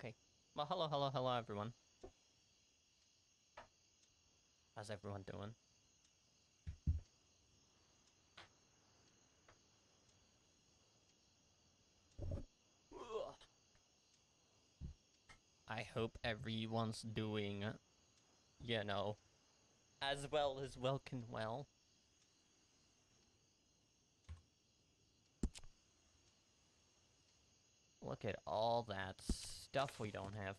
Okay. Well, hello, everyone. How's everyone doing? I hope everyone's doing, you know, as well as well can well. Look at all that stuff we don't have.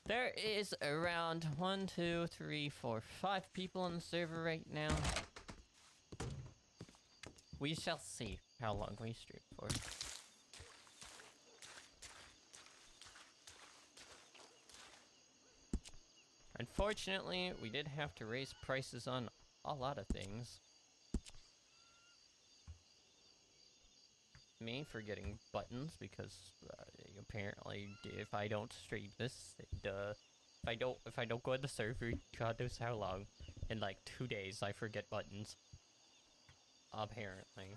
There is around 1, 2, 3, 4, 5 people on the server right now. We shall see how long we stream for. Unfortunately, we did have to raise prices on a lot of things. Me for getting buttons because apparently if I don't stream this, if I don't go on the server, God knows how long, in like 2 days I forget buttons. Apparently.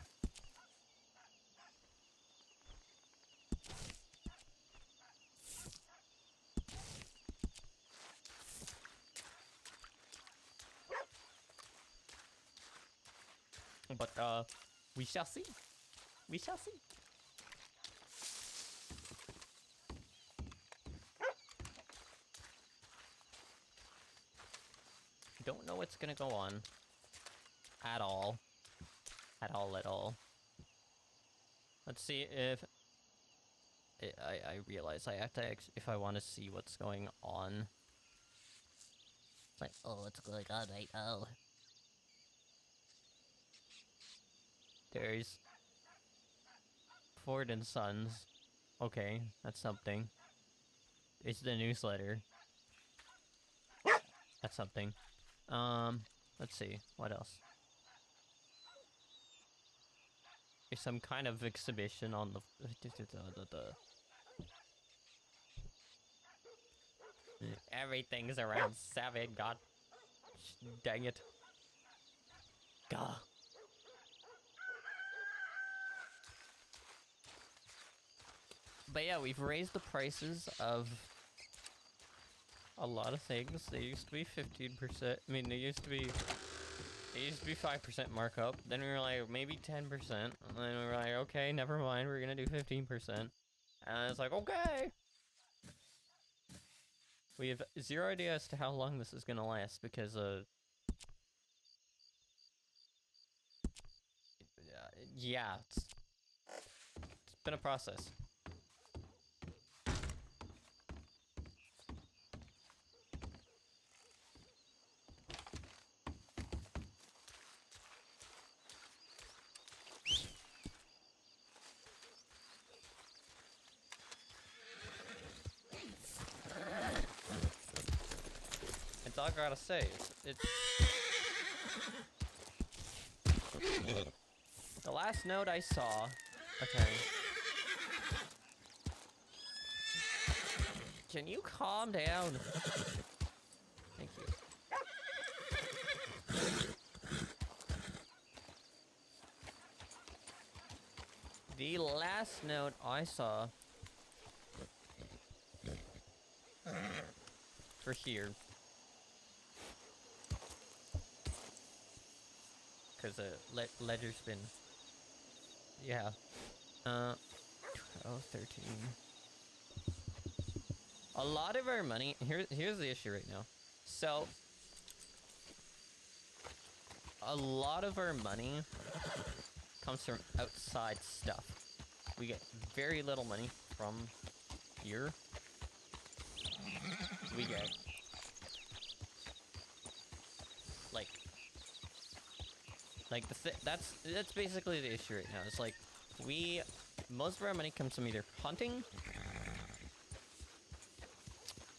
But we shall see. We shall see. Don't know what's gonna go on. At all. At all. Let's see if... I realize I have to if I want to see what's going on. It's like, oh, what's going on right now? There's... Ford and Sons. Okay, that's something. It's the newsletter. That's something. Let's see. What else? There's some kind of exhibition on the... Everything's around 7, god dang it. Gah. But yeah, we've raised the prices of a lot of things. They used to be 15%. I mean, they used to be 5% markup. Then we were like, maybe 10%. And then we were like, okay, never mind, we're gonna do 15%. And it's like, okay! We have zero idea as to how long this is gonna last because, yeah, it's been a process. That's all I gotta say. It's the last note I saw. Okay. Can you calm down? Thank you. The last note I saw for here, because ledger's been, yeah, 12, 13. A lot of our money, here's the issue right now. So, a lot of our money comes from outside stuff. We get very little money from here. We get that's basically the issue right now. It's like most of our money comes from either hunting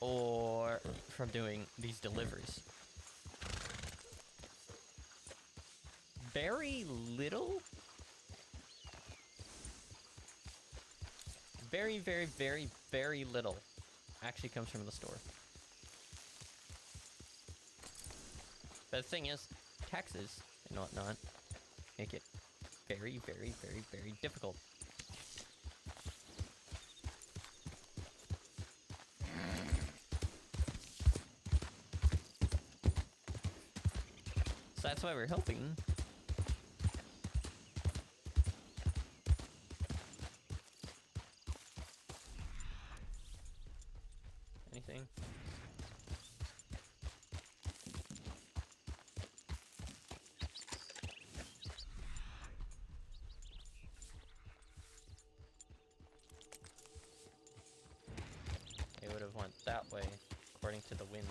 or from doing these deliveries. Very little. Very, very, very, very little actually comes from the store. But the thing is, taxes and whatnot make it very, very, very, very difficult. That's why we're helping. Anything? They would have went that way, according to the wind.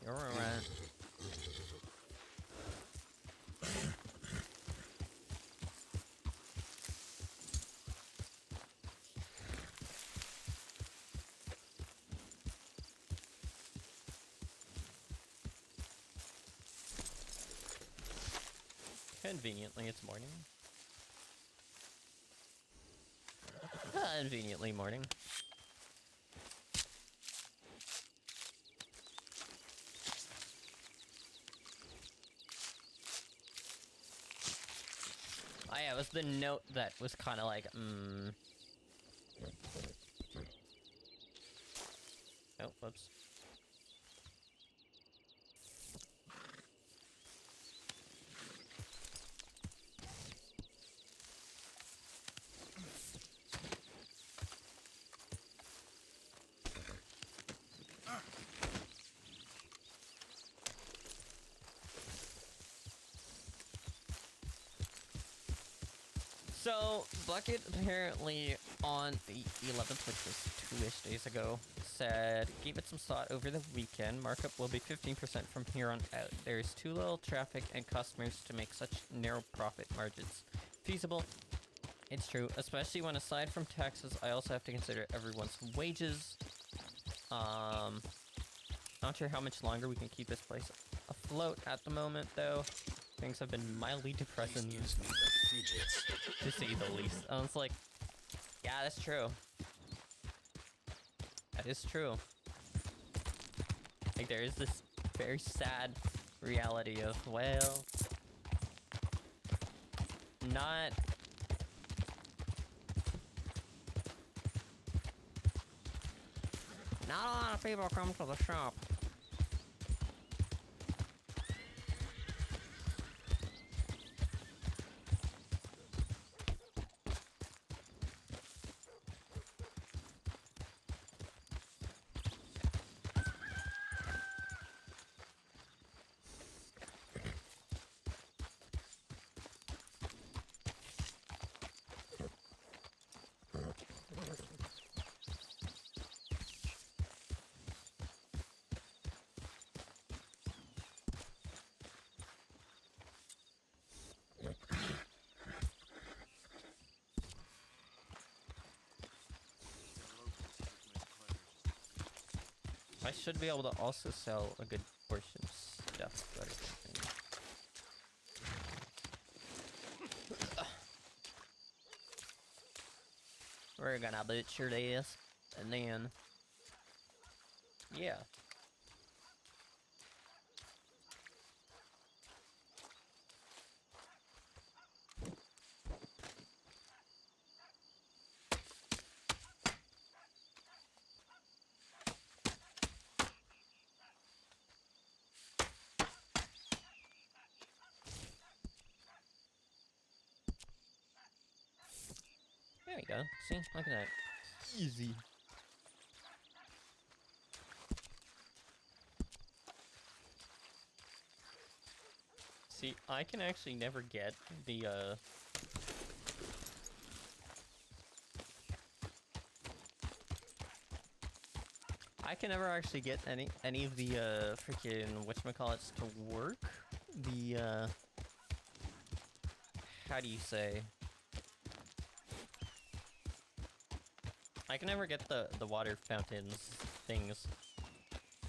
You're alright. Conveniently, it's morning. Conveniently morning. Oh yeah, it was the note that was kind of like, Oh, whoops. So, Bucket apparently on the 11th, which was 2-ish days ago, said, gave it some thought over the weekend. Markup will be 15% from here on out. There is too little traffic and customers to make such narrow profit margins feasible. It's true, especially when aside from taxes, I also have to consider everyone's wages. Not sure how much longer we can keep this place afloat at the moment, though. Things have been mildly depressing, to say the least. I was like, yeah, that's true. That is true. Like, there is this very sad reality of, well, not a lot of people come to the shop. I should be able to also sell a good portion of stuff better. We're gonna butcher this, and then, yeah. There we go. See? Look at that. Easy. See, I can actually never get the, I can never actually get any of the, freaking whatchamacallits to work. The, how do you say? I can never get the water fountains things.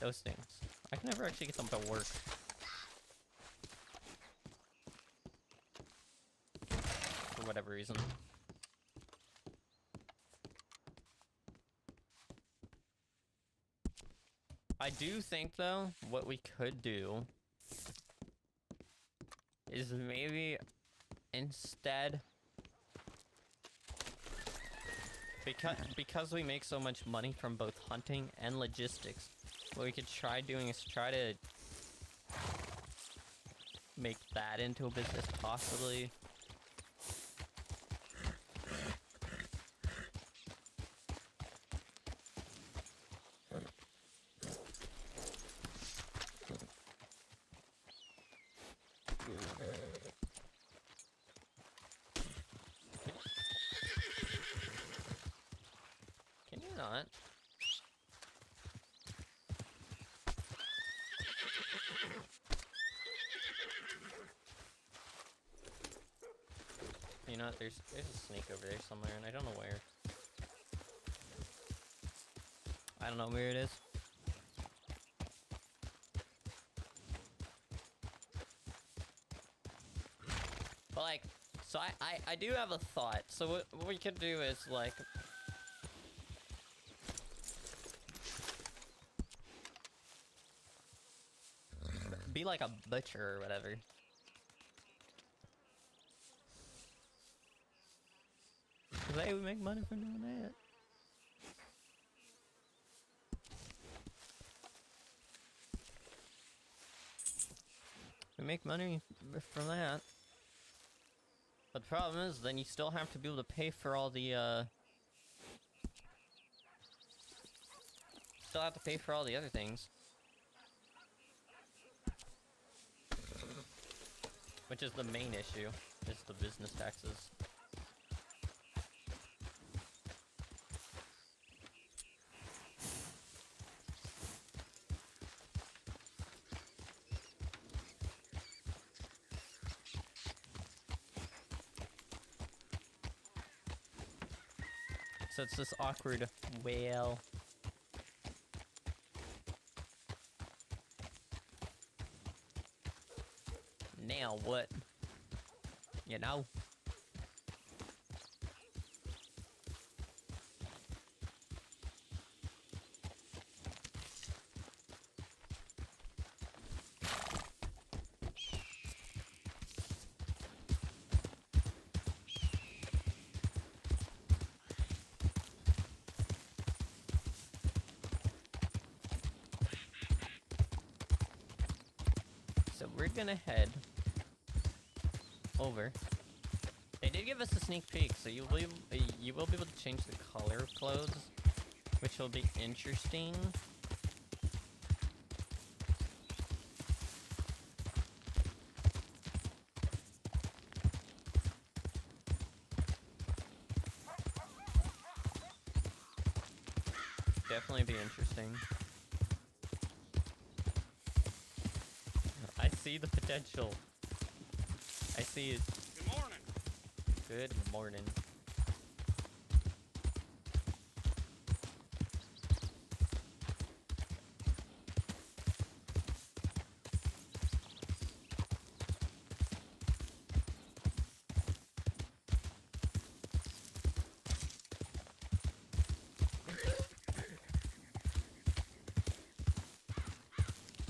Those things. I can never actually get them to work. For whatever reason. I do think, though, what we could do is maybe instead, because we make so much money from both hunting and logistics, what we could try doing is try to make that into a business, possibly. Can you not? You know what, there's a snake over there somewhere, and I don't know where. I don't know where it is. But like, so I do have a thought. So what we could do is like, be like a butcher or whatever. Cause hey, we make money from doing that. We make money from that. But the problem is, then you still have to be able to pay for all the, still have to pay for all the other things. Which is the main issue, is the business taxes. So it's this awkward whale. Now what? You know? So we're gonna head over. They did give us a sneak peek, so you will be able to change the color of clothes, which will be interesting. Definitely be interesting. I see the potential. I see it. Good morning. Good morning.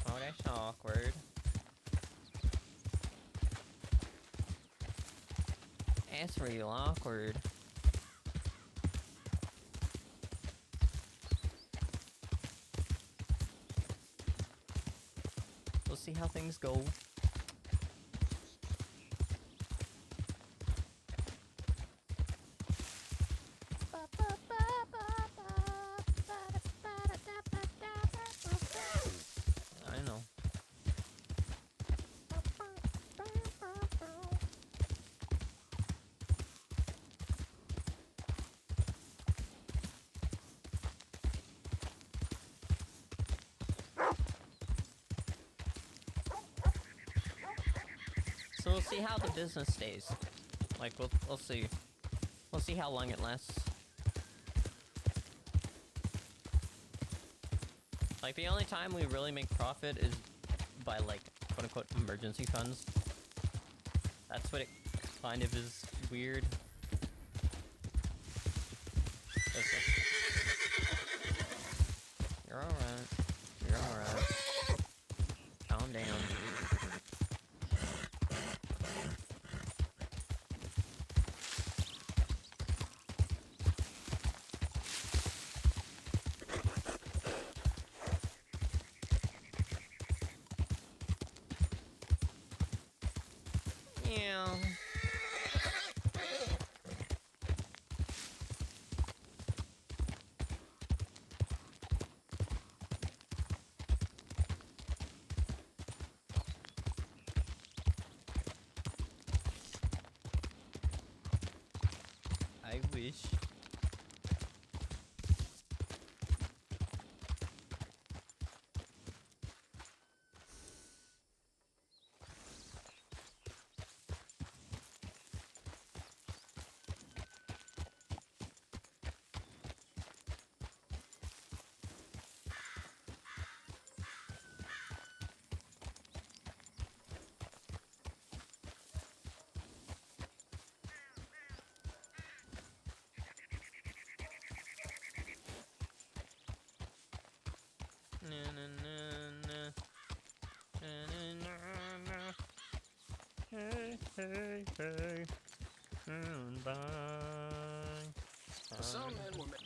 Oh, that's awkward. That's real awkward. We'll see how things go. I know. So we'll see how the business stays. Like we'll see. We'll see how long it lasts. Like, the only time we really make profit is by, like, quote-unquote emergency funds. That's what it kind of is weird. You're alright. You're alright. Calm down. Yeah. I wish. Hey, hey, hey. Bye. Some men will make.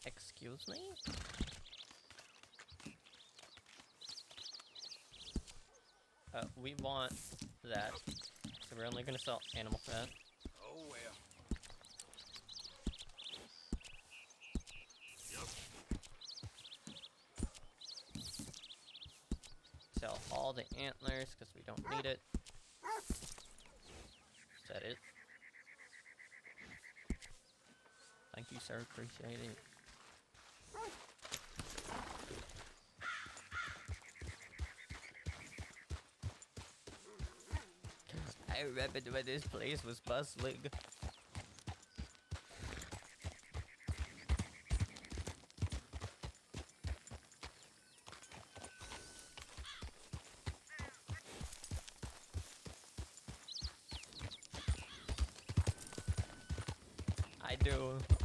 Excuse me? We want that. So we're only gonna sell animal fat. Oh well. Sell all the antlers because we don't need it. Is that it? Thank you, sir. Appreciate it. I remember when this place was bustling.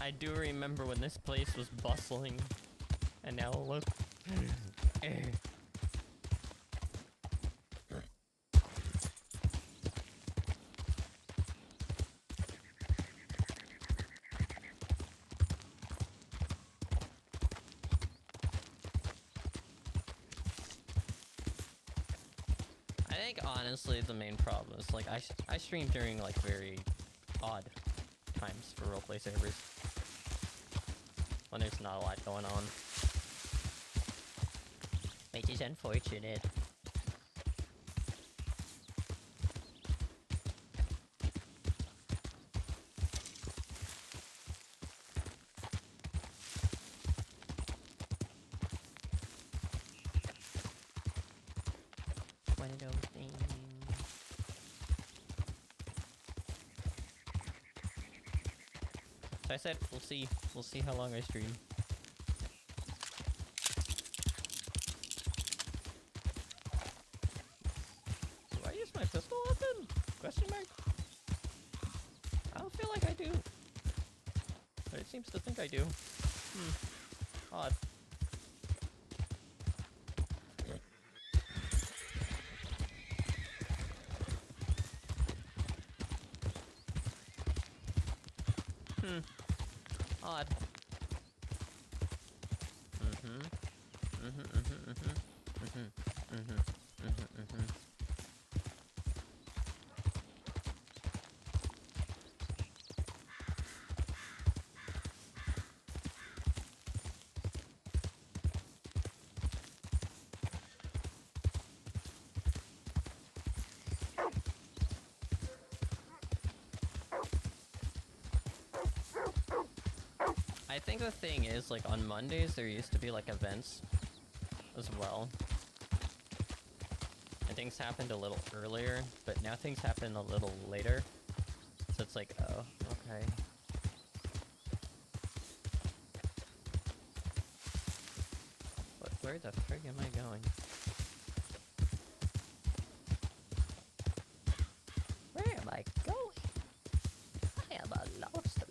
I do remember when this place was bustling. And now look. I think honestly the main problem is like I stream during like very odd times for roleplay servers when there's not a lot going on, which is unfortunate. One of those things. So I said we'll see how long I stream. Do I use my pistol weapon? Question mark? I don't feel like I do. But it seems to think I do. Odd. Odd. I think the thing is, like, on Mondays there used to be, like, events as well. things happened a little earlier, but now things happen a little later. So it's like, oh, okay. But where the frig am I going? Where am I going? I am a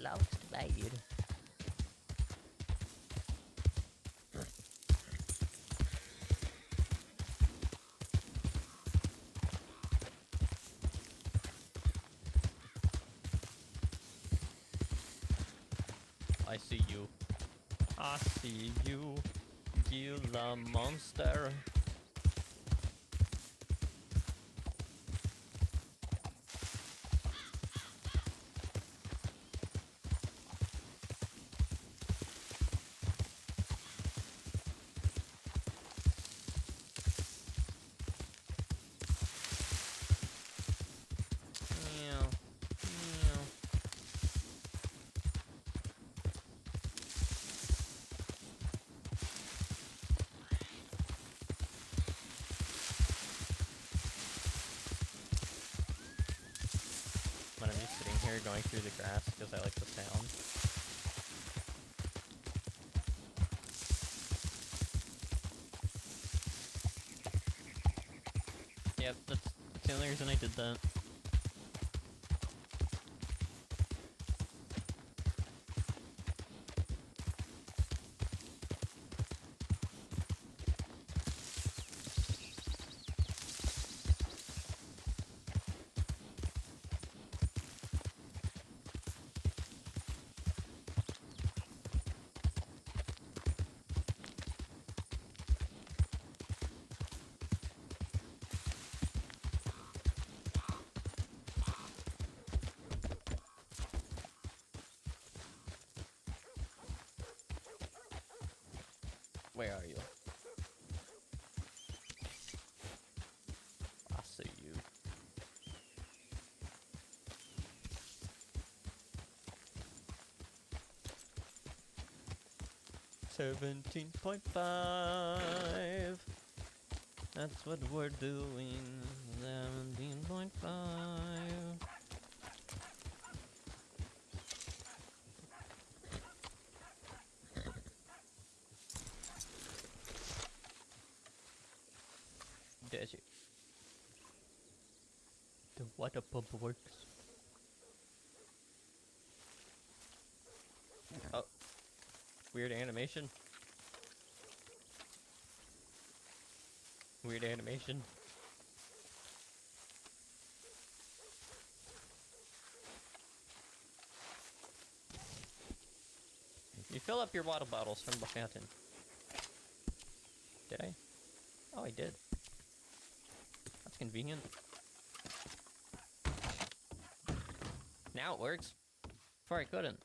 lost maid. I see you. I see you, Gila monster. Meow. Meow. When I'm just sitting here going through the grass because I like the sound. Yep, that's the only reason I did that. Where are you? I see you. $17.5. That's what we're doing. 17.5. Does it? The water pump works. Oh. Weird animation. Weird animation. You fill up your water bottles from the fountain. Did I? Oh, I did. That's convenient. Now it works. Before I couldn't.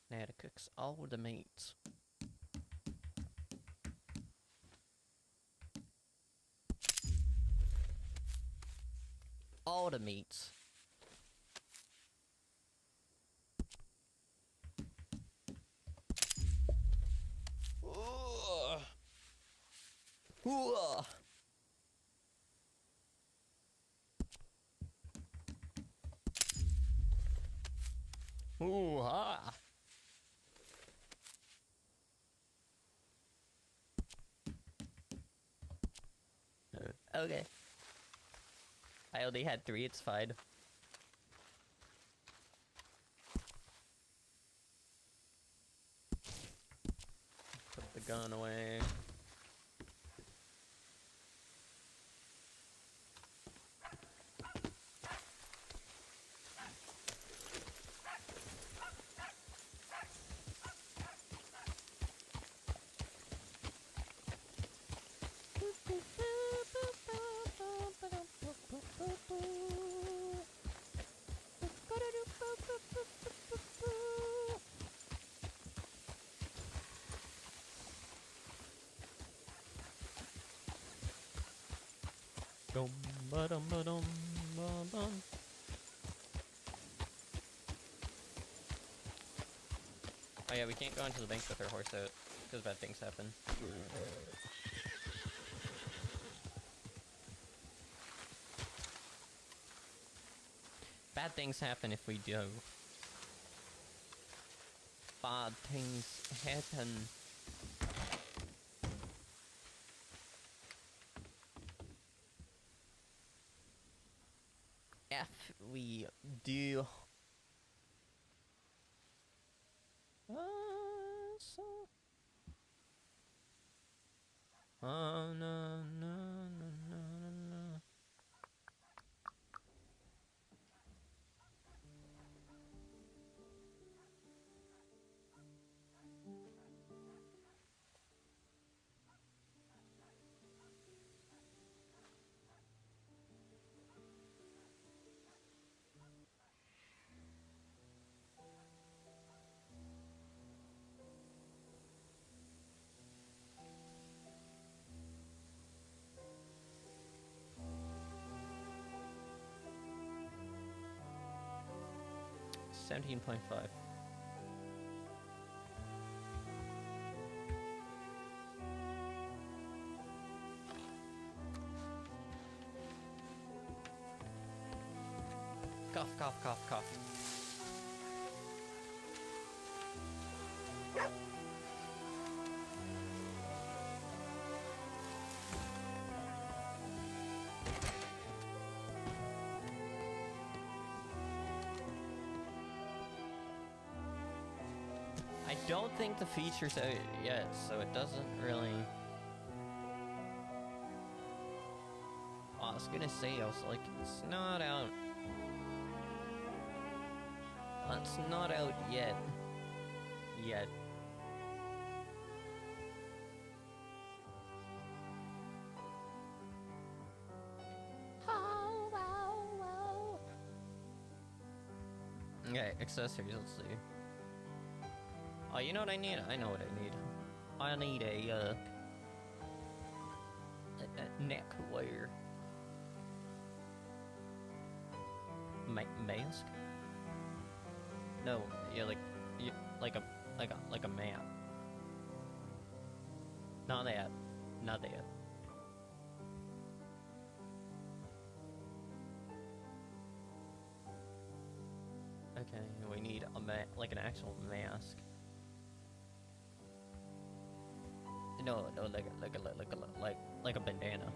Now to cook all the meats. All the meats. Ooh. Ooh, ah. Okay. I only had 3, it's fine. Put the gun away. Dum ba dum ba dum ba dum. Oh yeah, we can't go into the bank with our horse out. Because bad things happen. Bad things happen if we do. Bad things happen. If we do. Oh no no no no no. 17.5. Cough, cough, cough, cough. I don't think the feature's out yet, so it doesn't really... Oh, I was gonna say, I was like, it's not out. It's not out yet. Yet. Okay, accessories, let's see. Oh, you know what I need? I know what I need. I need a neck wear. Mask? No, yeah, like a map. Not that. Not that. Okay, we need a like an actual mask. No, like a bandana.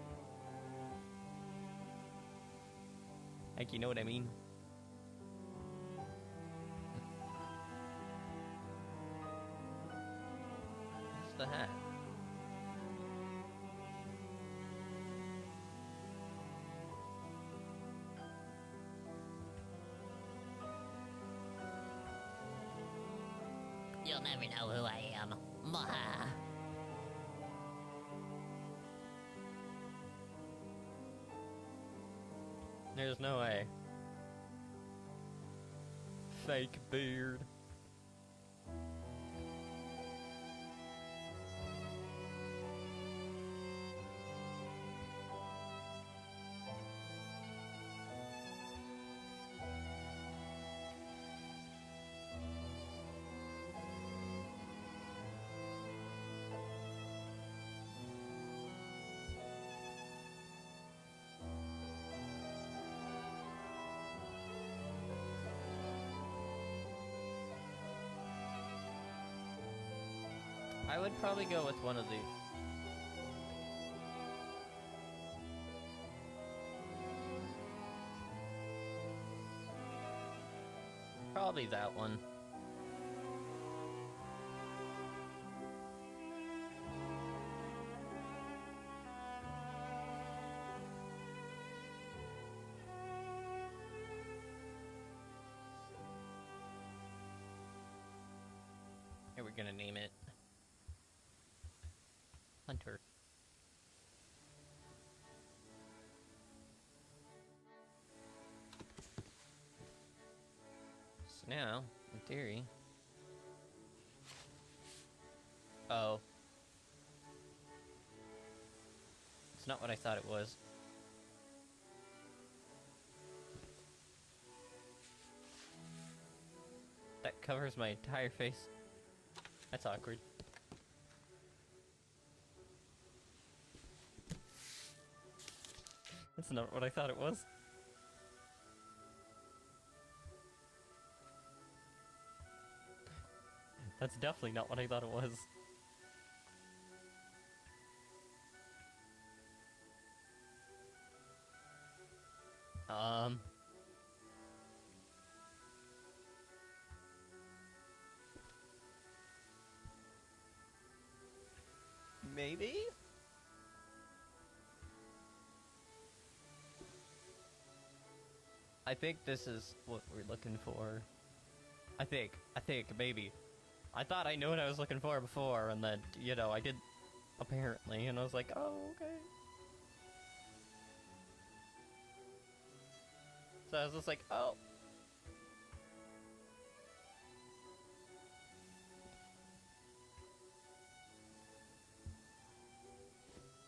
Like, you know what I mean? What's the hat? You'll never know who I am. Maha. There's no way. Fake beard. I would probably go with one of these. Probably that one. Here, we're gonna name it Hunter. So now, in theory... Oh. It's not what I thought it was. That covers my entire face. That's awkward. That's not what I thought it was. That's definitely not what I thought it was. Maybe? I think this is what we're looking for. I think, maybe. I thought I knew what I was looking for before, and then, you know, I did, apparently, and I was like, oh, okay. So I was just like, oh.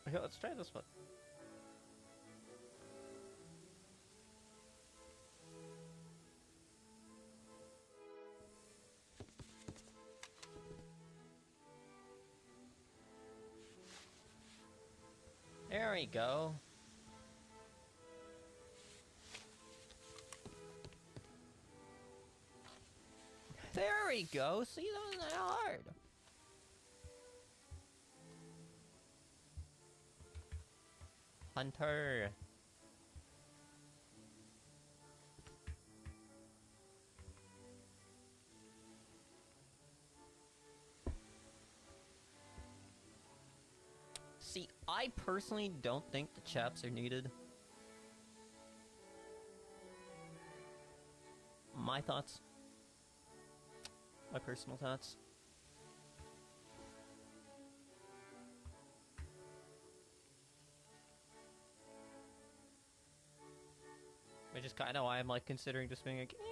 Okay, let's try this one. There we go. There we go. See, that wasn't that hard. Hunter. See, I personally don't think the chaps are needed. My thoughts. My personal thoughts. Which is kind of why I'm like considering just being like, okay.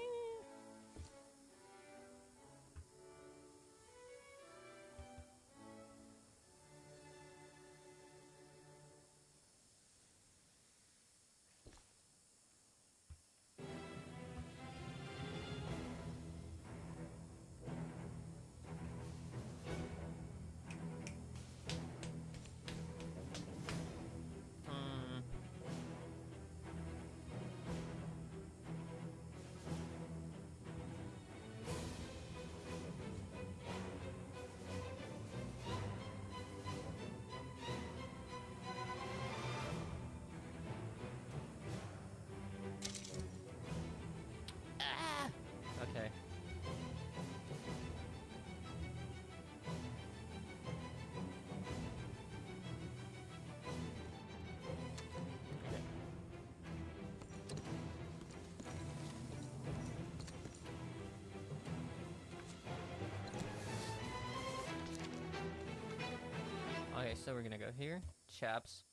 Okay, so we're gonna go here, chaps.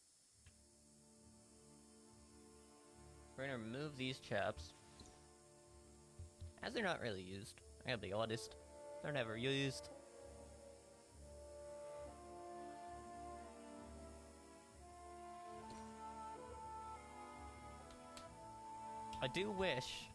We're gonna remove these chaps. As they're not really used. I gotta be honest. They're never used. I do wish.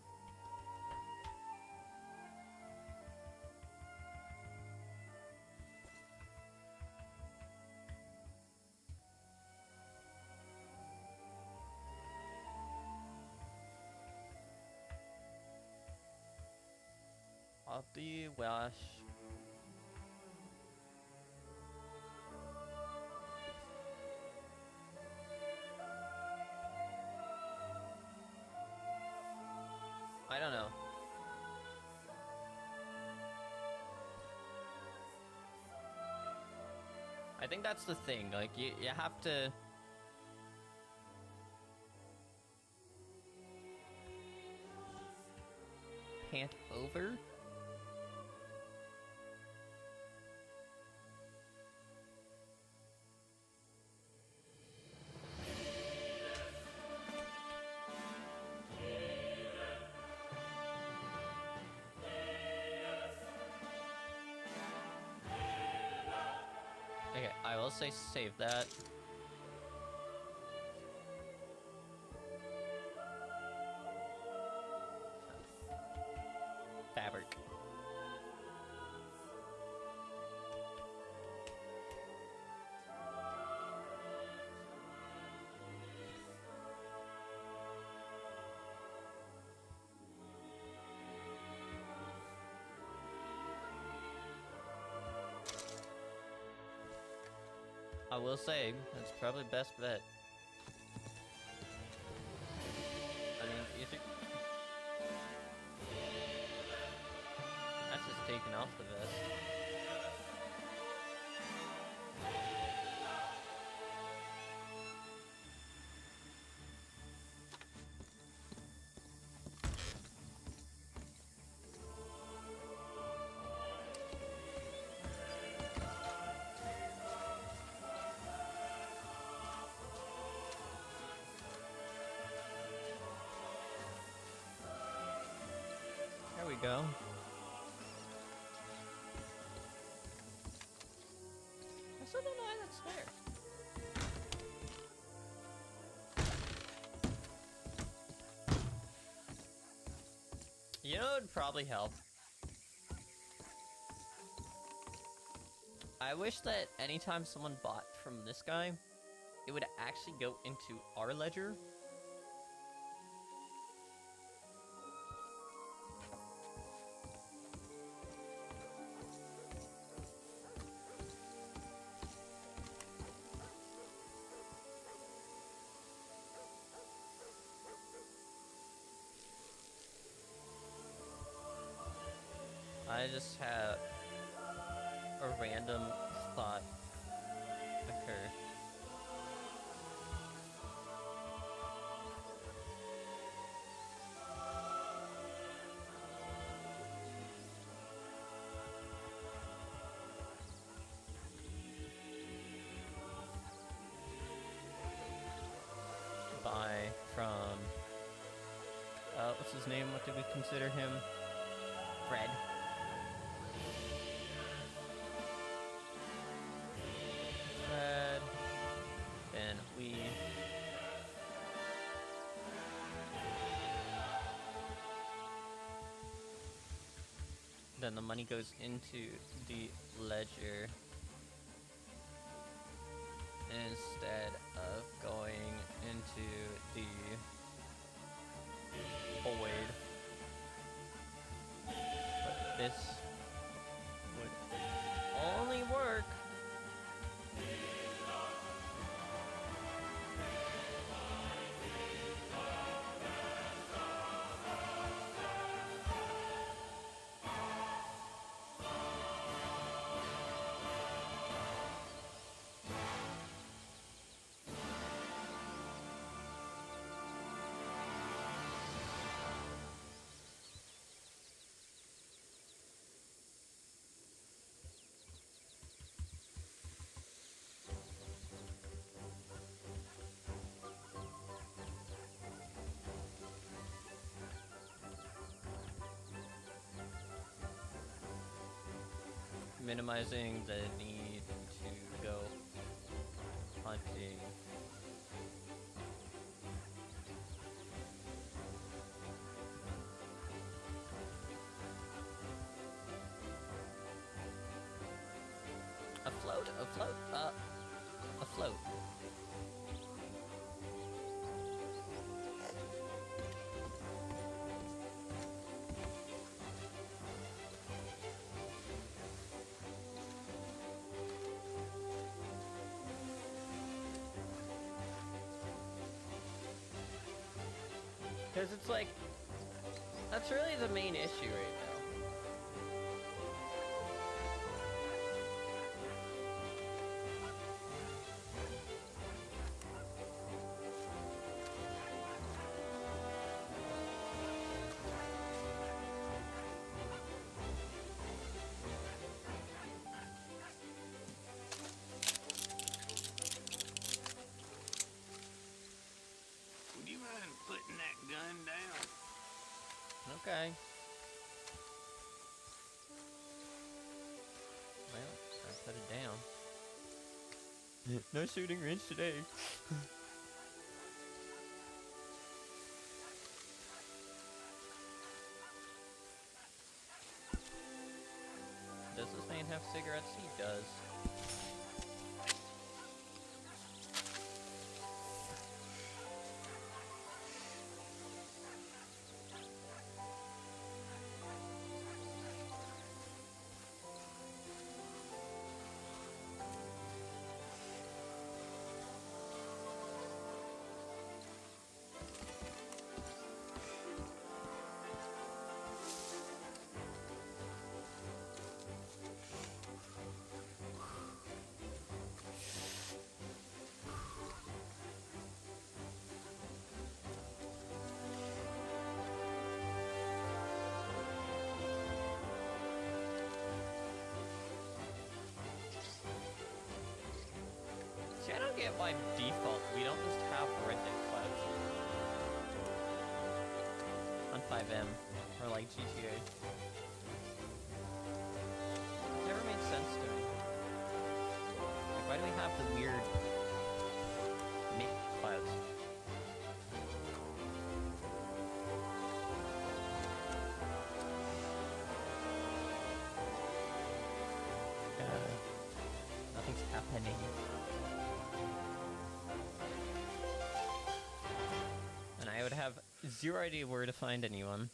I'll do wash. I don't know. I think that's the thing, like, you have to... pant over? Okay, I will say save that. Fabric. I will say, that's probably best bet. I mean, that's just taking off the vest. There we go. I still don't know why that's there. You know what would probably help? I wish that anytime someone bought from this guy, it would actually go into our ledger. I just had a random thought occur. Buy from, what's his name? What did we consider him? Fred. Then we then the money goes into the ledger instead of going into the void. But this would only work minimizing the need to go hunting. Afloat. Because it's like, that's really the main issue right now. Would you mind putting that gun down? Okay. Well, I put it down. No shooting range today. Does this man have cigarettes? He does. it by default, we don't just have Reddit clouds on 5M or like GTA. It never made sense to me. Like, why do we have the weird mid clouds? Nothing's happening. And I would have zero idea where to find anyone.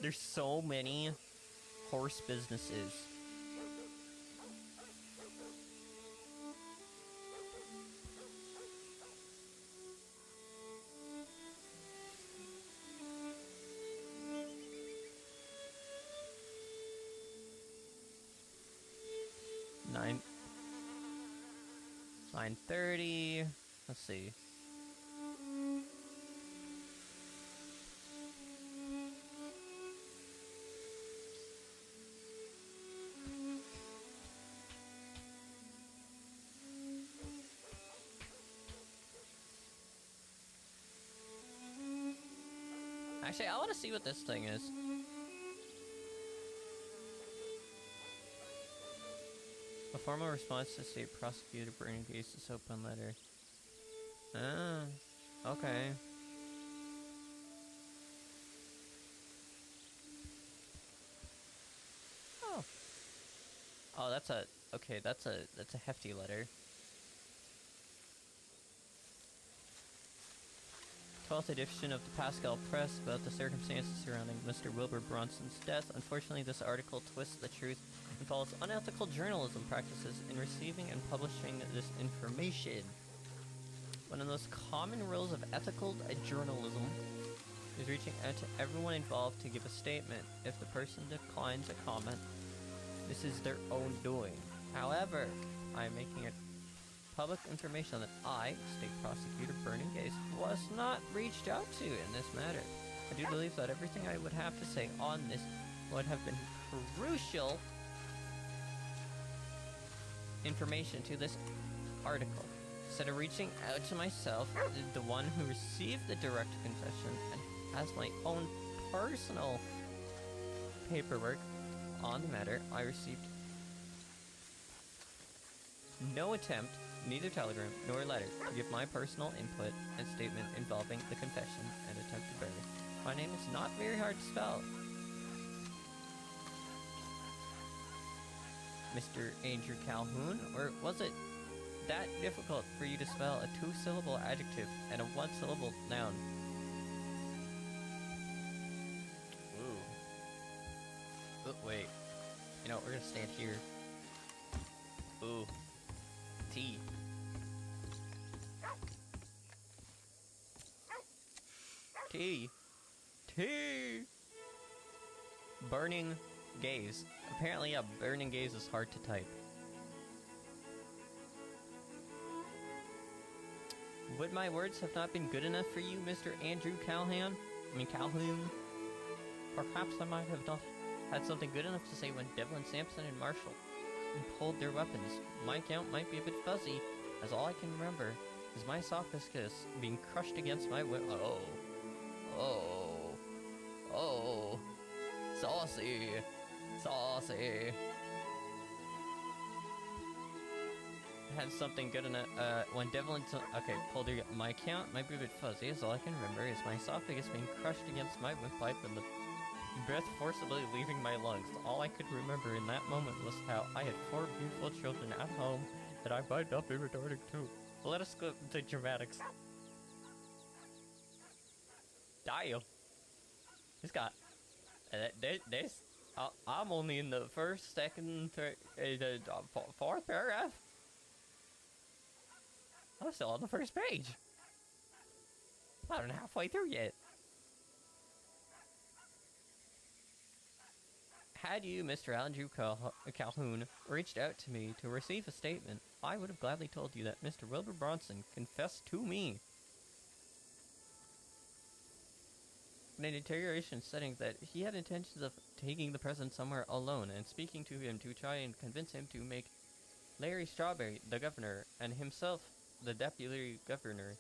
There's so many horse businesses. Nine 9:30. Let's see. Actually, I want to see what this thing is. A formal response to state prosecutor burning cases open letter. Ah, okay. Oh. Oh, that's a hefty letter. 12th edition of the Pascal Press about the circumstances surrounding Mr. Wilbur Bronson's death. Unfortunately, this article twists the truth and follows unethical journalism practices in receiving and publishing this information. One of the most common rules of ethical journalism is reaching out to everyone involved to give a statement. If the person declines a comment, this is their own doing. However, I am making it public information that I, State Prosecutor Burning Gaze, was not reached out to in this matter. I do believe that everything I would have to say on this would have been crucial information to this article. Instead of reaching out to myself, the one who received the direct confession and has my own personal paperwork on the matter, I received no attempt, neither telegram nor letter, to give my personal input and statement involving the confession and attempted murder. My name is not very hard to spell. Mr. Andrew Calhoun, or was it that difficult for you to spell a two-syllable adjective and a one-syllable noun? Ooh. Oh, wait. You know, we're gonna stand here. Ooh. T. T. T. Burning gaze. Apparently, a burning gaze is hard to type. Would my words have not been good enough for you, Mr. Andrew Calhoun? Perhaps I might have not had something good enough to say when Devlin, Sampson, and Marshall pulled their weapons. My count might be a bit fuzzy, as all I can remember is my esophagus being crushed against my Oh. Saucy. Had something good enough, when Devlin, pulled their, my count might be a bit fuzzy, as all I can remember is my esophagus being crushed against my windpipe and the breath forcibly leaving my lungs. All I could remember in that moment was how I had 4 beautiful children at home that I might not be returning to. Let us go to dramatics. Damn. This got... I'm only in the first, second, third, fourth paragraph. I'm still on the first page. I'm not even halfway through yet. Had you, Mr. Andrew Calhoun, reached out to me to receive a statement, I would have gladly told you that Mr. Wilbur Bronson confessed to me in an interrogation setting that he had intentions of taking the president somewhere alone and speaking to him to try and convince him to make Larry Strawberry the governor and himself the deputy governor.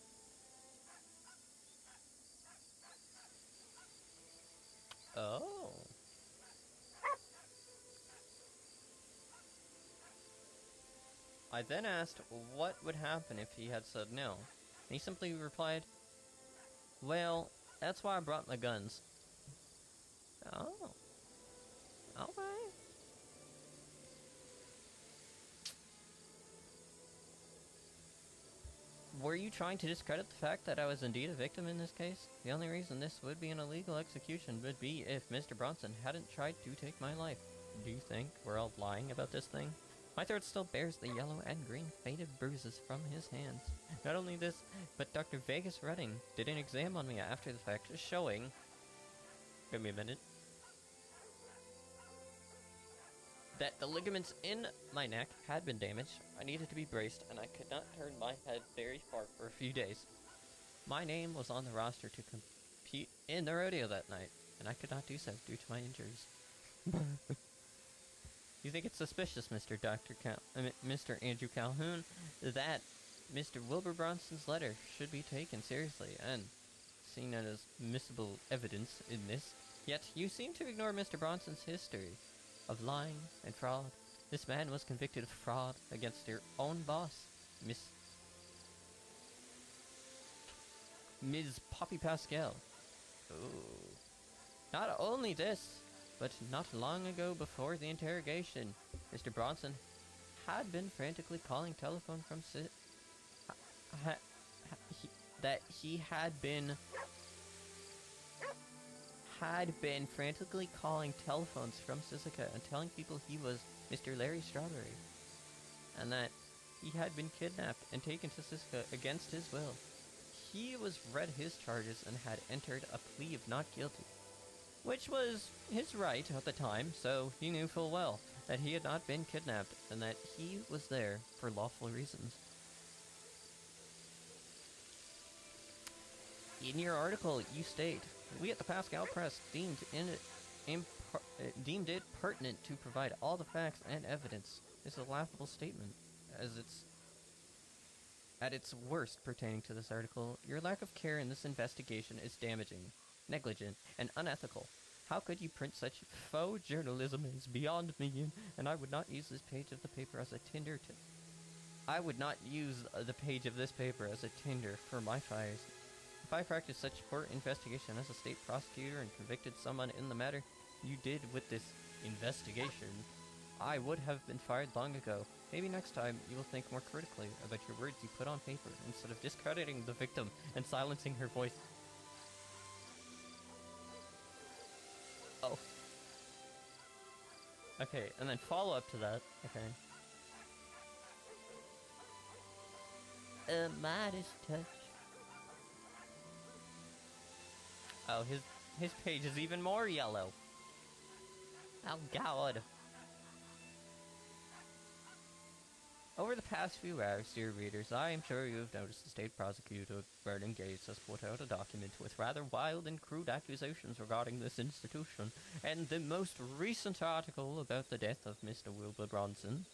Oh. I then asked what would happen if he had said no. And he simply replied, well, that's why I brought my guns. Oh. Okay. Were you trying to discredit the fact that I was indeed a victim in this case? The only reason this would be an illegal execution would be if Mr. Bronson hadn't tried to take my life. Do you think we're all lying about this thing? My throat still bears the yellow and green faded bruises from his hands. Not only this, but Dr. Vegas Redding did an exam on me after the fact, showing... Give me a minute. That the ligaments in my neck had been damaged, I needed to be braced, and I could not turn my head very far for a few days. My name was on the roster to compete in the rodeo that night, and I could not do so due to my injuries. You think it's suspicious, Mr. Andrew Calhoun, that Mr. Wilbur Bronson's letter should be taken seriously and seen as miscible evidence in this, yet you seem to ignore Mr. Bronson's history of lying and fraud. This man was convicted of fraud against your own boss, Ms. Poppy Pascal. Ooh. Not only this, but not long ago before the interrogation, Mr. Bronson had been frantically calling telephone from had been frantically calling telephones from Sisika and telling people he was Mr. Larry Strawberry, and that he had been kidnapped and taken to Sisika against his will. He was read his charges and had entered a plea of not guilty, which was his right at the time, so he knew full well that he had not been kidnapped and that he was there for lawful reasons. In your article, you state, we at the Pascal Press deemed it pertinent to provide all the facts and evidence. This is a laughable statement, as it's at its worst pertaining to this article. Your lack of care in this investigation is damaging, negligent, and unethical. How could you print such faux journalism? Is beyond me, and I would not use this page of the paper as a tinder to... I would not use the page of this paper as a tinder for my fires. If I practiced such poor investigation as a state prosecutor and convicted someone in the matter you did with this investigation, I would have been fired long ago. Maybe next time you will think more critically about your words you put on paper instead of discrediting the victim and silencing her voice. Oh. Okay, and then follow up to that. Okay. A modest touch. Oh, his page is even more yellow. Oh God. Over the past few hours, dear readers, I am sure you have noticed the state prosecutor, Vernon Gates, has put out a document with rather wild and crude accusations regarding this institution, and the most recent article about the death of Mr. Wilbur Bronson.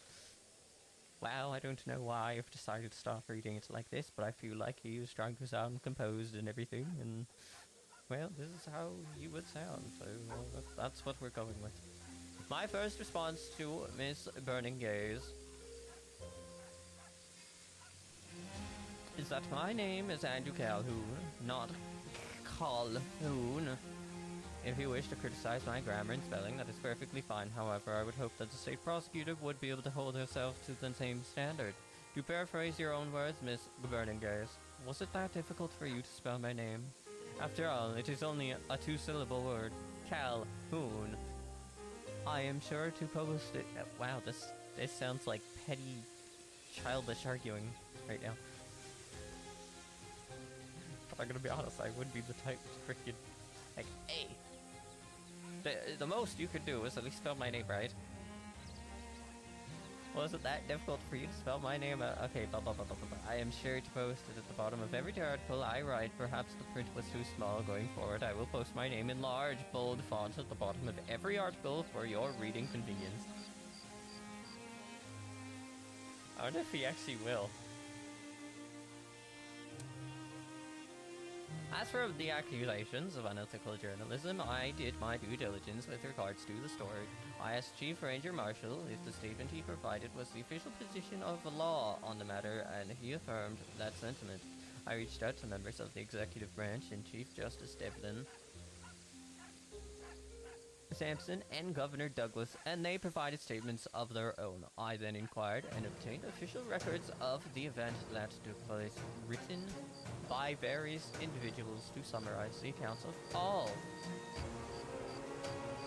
Well, I don't know why I've decided to stop reading it like this, but I feel like he is trying to sound composed and everything, and, well, this is how he would sound, so that's what we're going with. My first response to Miss Burning Gaze is that my name is Andrew Calhoun, not Calhoun. If you wish to criticize my grammar and spelling, that is perfectly fine. However, I would hope that the state prosecutor would be able to hold herself to the same standard. To paraphrase your own words, Miss Burning Gaze, was it that difficult for you to spell my name? After all, it is only a two-syllable word, Calhoun. I am sure to post it. Wow, this sounds like petty, childish arguing right now. But I'm gonna be honest, I would be the type to freaking, like, hey, The most you could do is at least spell my name right. Was it that difficult for you to spell my name? Okay, blah, blah, blah, blah, blah, blah. I am sure to post it at the bottom of every article I write. Perhaps the print was too small. Going forward, I will post my name in large, bold font at the bottom of every article for your reading convenience. I wonder if he actually will. As for the accusations of unethical journalism, I did my due diligence with regards to the story. I asked Chief Ranger Marshall if the statement he provided was the official position of the law on the matter, and he affirmed that sentiment. I reached out to members of the executive branch and Chief Justice Devlin Sampson and Governor Douglas, and they provided statements of their own. I then inquired and obtained official records of the event that took place, written by various individuals to summarize the accounts of all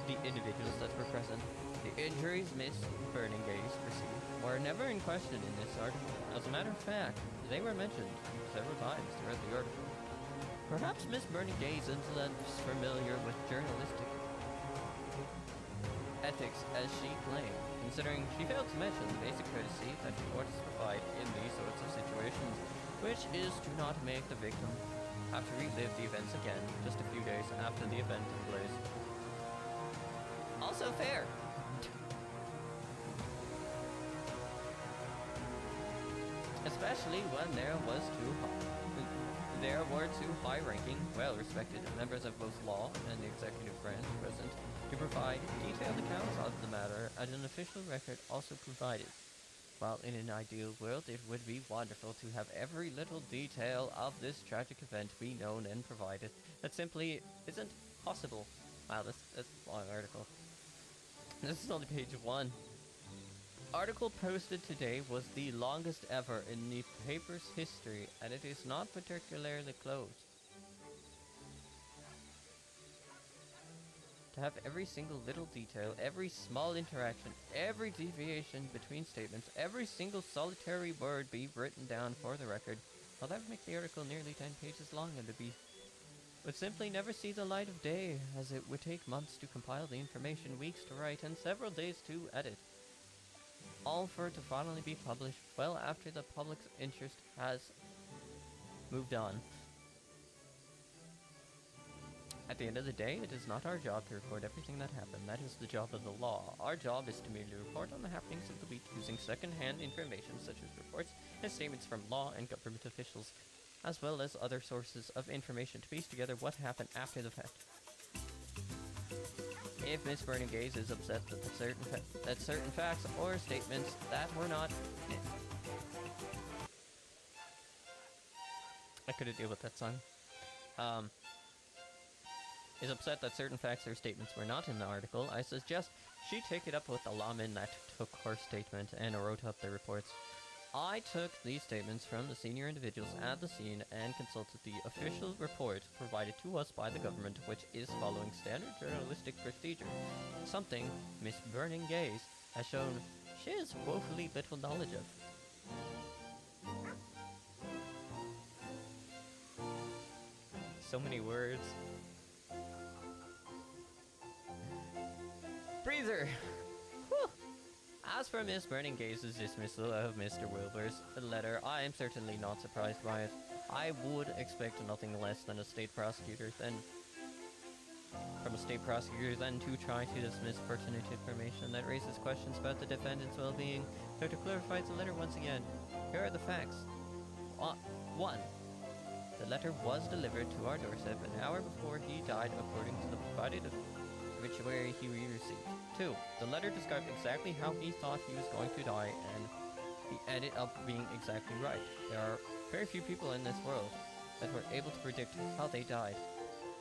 the individuals that were present. The injuries Miss Burning Gaze received were never in question in this article. As a matter of fact, they were mentioned several times throughout the article. Perhaps Miss Burning Gaze is less familiar with journalistic ethics as she claimed, considering she failed to mention the basic courtesy that reporters provide in these sorts of situations, which is to not make the victim have to relive the events again just a few days after the event took place. Also fair. Especially when there were two high-ranking, well-respected members of both law and the executive branch present to provide detailed accounts of the matter, and an official record also provided. While in an ideal world, it would be wonderful to have every little detail of this tragic event be known and provided. That simply isn't possible. Wow, that's a long article. This is only page 1. Article posted today was the longest ever in the paper's history, and it is not particularly close. To have every single little detail, every small interaction, every deviation between statements, every single solitary word be written down for the record, well, that would make the article nearly 10 pages long, and it would simply never see the light of day, as it would take months to compile the information, weeks to write, and several days to edit. All for it to finally be published well after the public's interest has moved on. At the end of the day, it is not our job to record everything that happened. That is the job of the law. Our job is to merely report on the happenings of the week using second-hand information such as reports and statements from law and government officials, as well as other sources of information to piece together what happened after the fact. If Miss Burning Gaze is upset that certain facts or statements that were not... I couldn't deal with that song. Is upset that certain facts or statements were not in the article, I suggest she take it up with the lawman that took her statement and wrote up the reports. I took these statements from the senior individuals at the scene and consulted the official report provided to us by the government, which is following standard journalistic procedure, something Miss Burning Gaze has shown she has woefully little knowledge of. So many words. Breather! Whew. As for Miss Burning Gaze's dismissal of Mr. Wilbur's letter, I am certainly not surprised by it. I would expect nothing less than a state prosecutor to try to dismiss pertinent information that raises questions about the defendant's well-being. So to clarify the letter once again, here are the facts. 1. The letter was delivered to our doorstep an hour before he died according to the provided obituary he received. 2. The letter described exactly how he thought he was going to die, and he ended up being exactly right. There are very few people in this world that were able to predict how they died.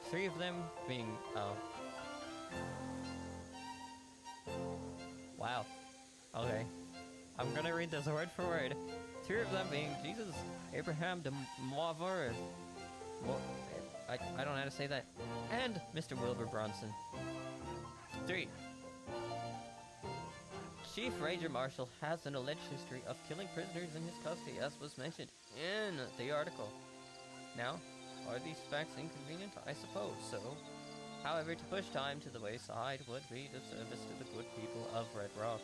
3 of them being, wow. Okay. I'm gonna read this word for word. 3 of them being Jesus, Abraham de Moivre, I don't know how to say that, and Mr. Wilbur Bronson. 3. Chief Ranger Marshall has an alleged history of killing prisoners in his custody, as was mentioned in the article. Now, are these facts inconvenient? I suppose so. However, to push time to the wayside would be disservice to the good people of Red Rock.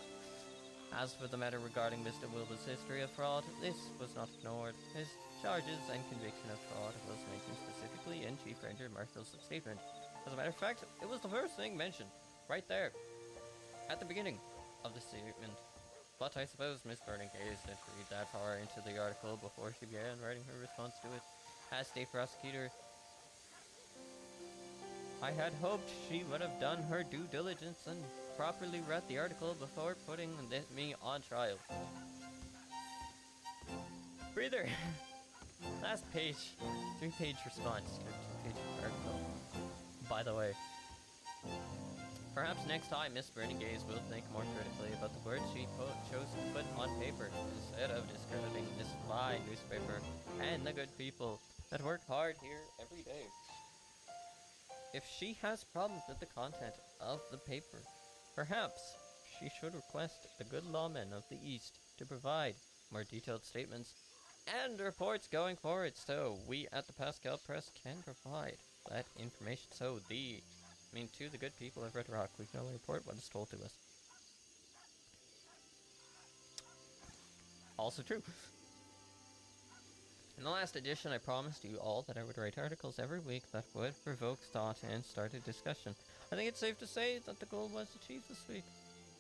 As for the matter regarding Mr. Wilbur's history of fraud, this was not ignored. His charges and conviction of fraud was mentioned specifically in Chief Ranger Marshall's statement. As a matter of fact, it was the first thing mentioned, right there, at the beginning of the statement. But I suppose Miss Burning Gaze didn't read that far into the article before she began writing her response to it. As state prosecutor, I had hoped she would have done her due diligence and properly read the article before putting me on trial. Breather! Last page. 3-page response to a 2-page article. By the way. Perhaps next time Miss Burning Gaze will think more critically about the words she chose to put on paper, instead of discrediting this fine newspaper and the good people that work hard here every day. If she has problems with the content of the paper, perhaps she should request the good lawmen of the East to provide more detailed statements and reports going forward, so we at the Pascal Press can provide that information. So to the good people of Red Rock, we can only report what is told to us. Also true. In the last edition, I promised you all that I would write articles every week that would provoke thought and start a discussion. I think it's safe to say that the goal was achieved this week.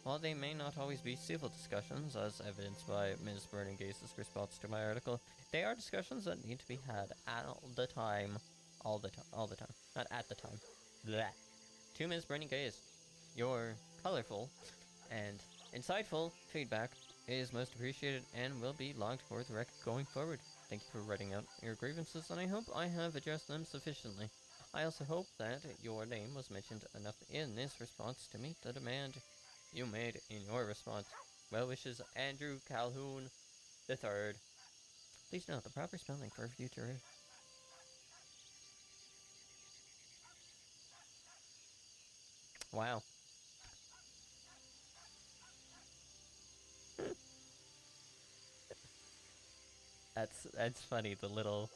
While they may not always be civil discussions, as evidenced by Ms. Burning Gaze's response to my article, they are discussions that need to be had all the time. Not at the time. Blech. To Ms. Burning Gaze, your colorful and insightful feedback is most appreciated and will be logged for the record going forward. Thank you for writing out your grievances, and I hope I have addressed them sufficiently. I also hope that your name was mentioned enough in this response to meet the demand you made in your response. Well wishes, Andrew Calhoun III. Please note the proper spelling for future. Wow. That's funny, the little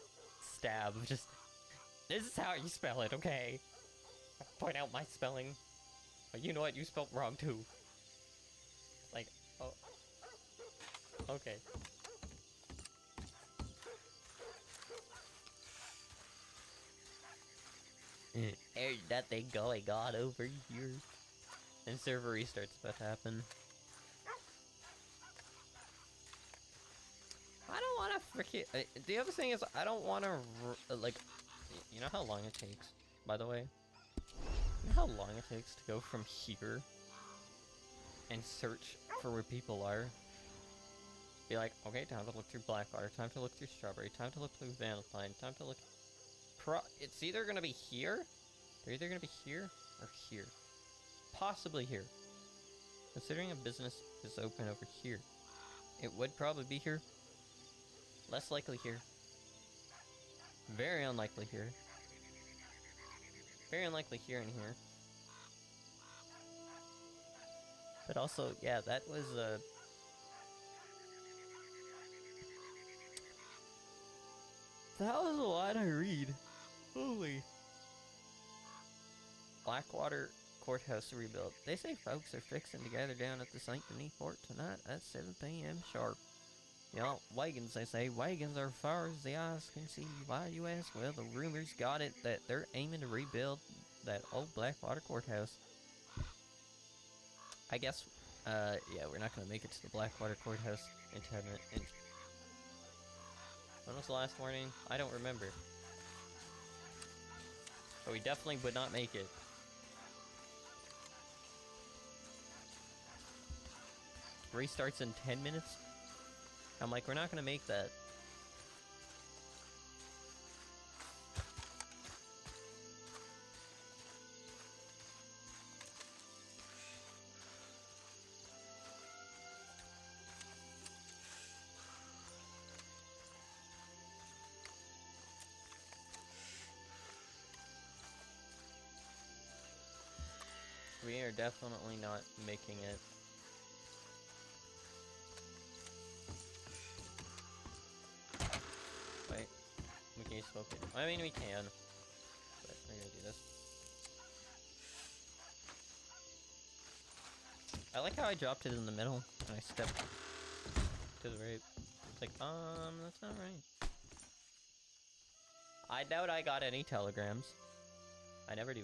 stab of just, this is how you spell it, okay? Point out my spelling. But you know what, you spelled wrong too. Like, oh. Okay. There's nothing going on over here. And server restart's about to happen. I don't want to freaking... the other thing is, I don't want to, like... You know how long it takes, by the way? You know how long it takes to go from here and search for where people are? Be like, okay, time to look through Blackwater, time to look through Strawberry, time to look through Valentine, time to look... It's either gonna be here, they're either gonna be here, or here. Possibly here. Considering a business is open over here, it would probably be here. Less likely here. Very unlikely here. Very unlikely here and here. But also, yeah, that was that was a lot to read. Holy. Blackwater Courthouse rebuild. They say folks are fixing to gather down at the St. Denis Fort tonight at 7 p.m. sharp. Yeah, wagons, they say. Wagons are far as the eyes can see. Why, you ask? Well, the rumors got it that they're aiming to rebuild that old Blackwater Courthouse. I guess, yeah, we're not gonna make it to the Blackwater Courthouse in 10 minutes. When was the last warning? I don't remember. But we definitely would not make it. Restarts in 10 minutes? I'm like, we're not gonna make that. We are definitely not making it. Wait, we can smoke it. I mean, we can, but we're gonna do this. I like how I dropped it in the middle and I stepped to the right. It's like, that's not right. I doubt I got any telegrams. I never do.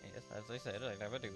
Yes, as I said, I never do.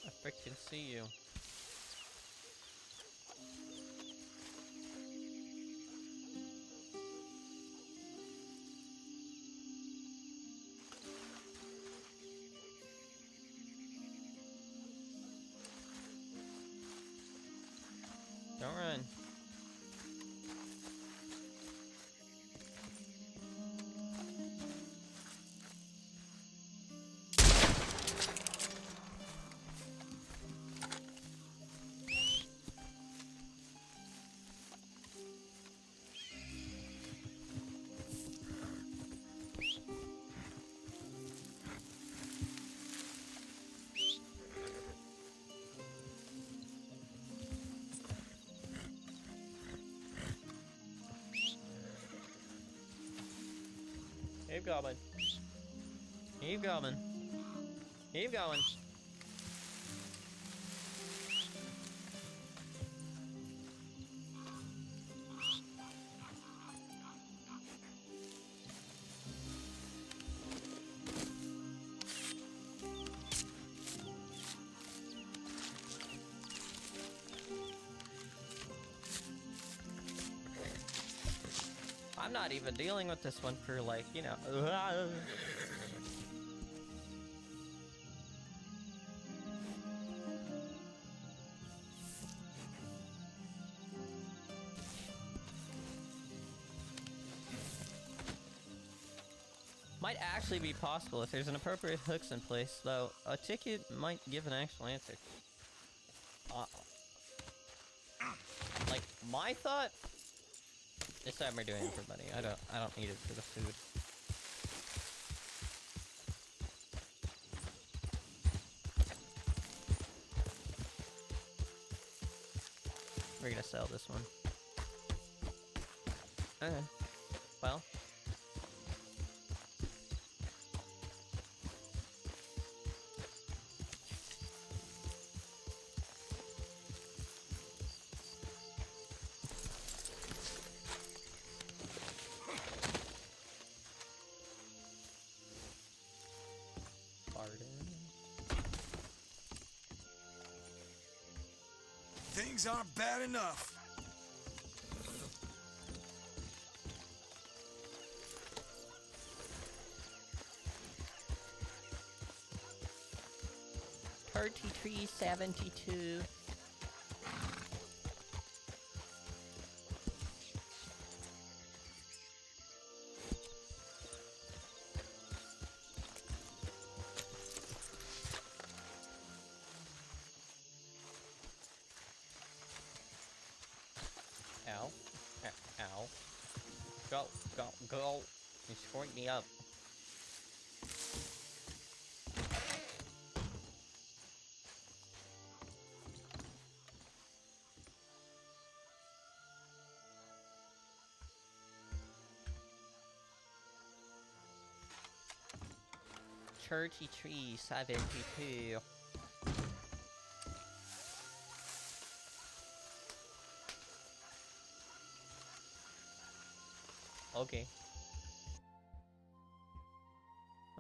I freaking see you. Don't run. Keep going. Keep going. Keep going. I'm not even dealing with this one for, like, you know. Might actually be possible if there's an appropriate hooks in place, though a ticket might give an actual answer. Like, my thought. This time we're doing it for money. I don't need it for the food. We're gonna sell this one. Okay. Well. Things aren't bad enough. $33.72. Ow. Ow. Go, go, go. You screwed me up. $33.72. Okay.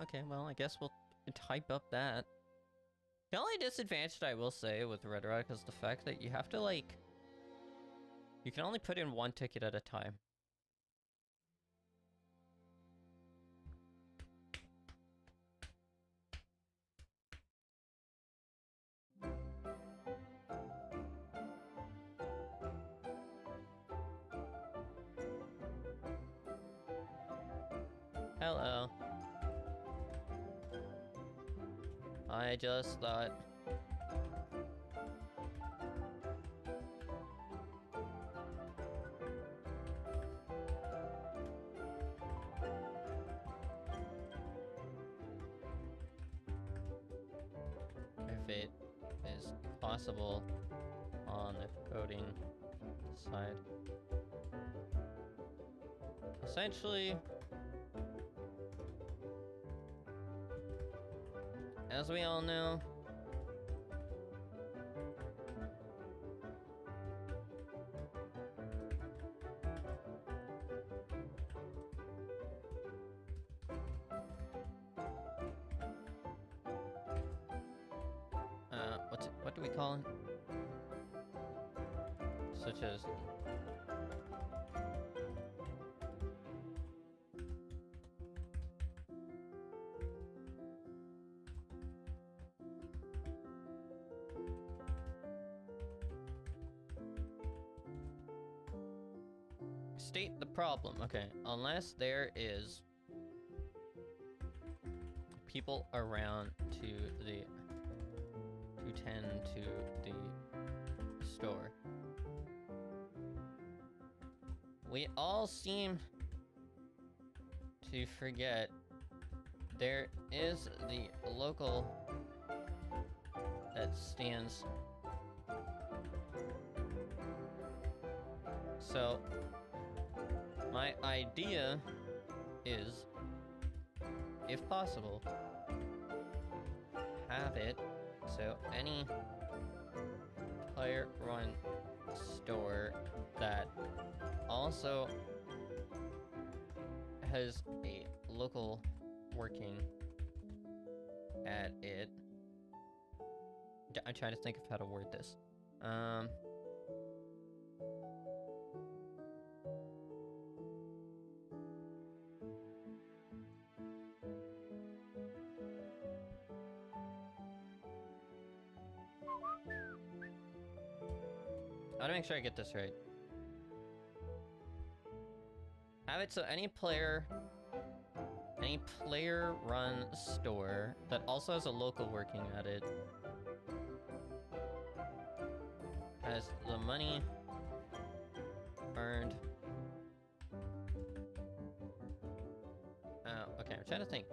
Okay, well, I guess we'll type up that. The only disadvantage I will say with Red Rock is the fact that you have to, like... You can only put in one ticket at a time. Hello. I just thought... if it is possible on the coding side. Essentially, as we all know, what do we call it? Such as state the problem. Okay, unless there is people around to tend to the store. We all seem to forget there is the local that stands. So my idea is, if possible, have it so any player-run store that also has a local working at it. I'm trying to think of how to word this. I want to make sure I get this right. Have it so any player-run store that also has a local working at it has the money earned. Okay, I'm trying to think.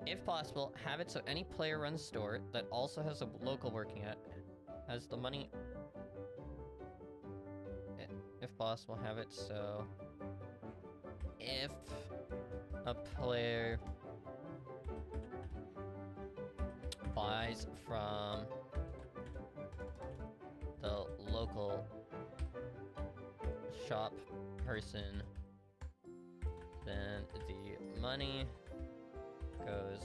If possible, have it so any player-run store that also has a local working at has the money. If possible, have it so if a player buys from the local shop person, then the money goes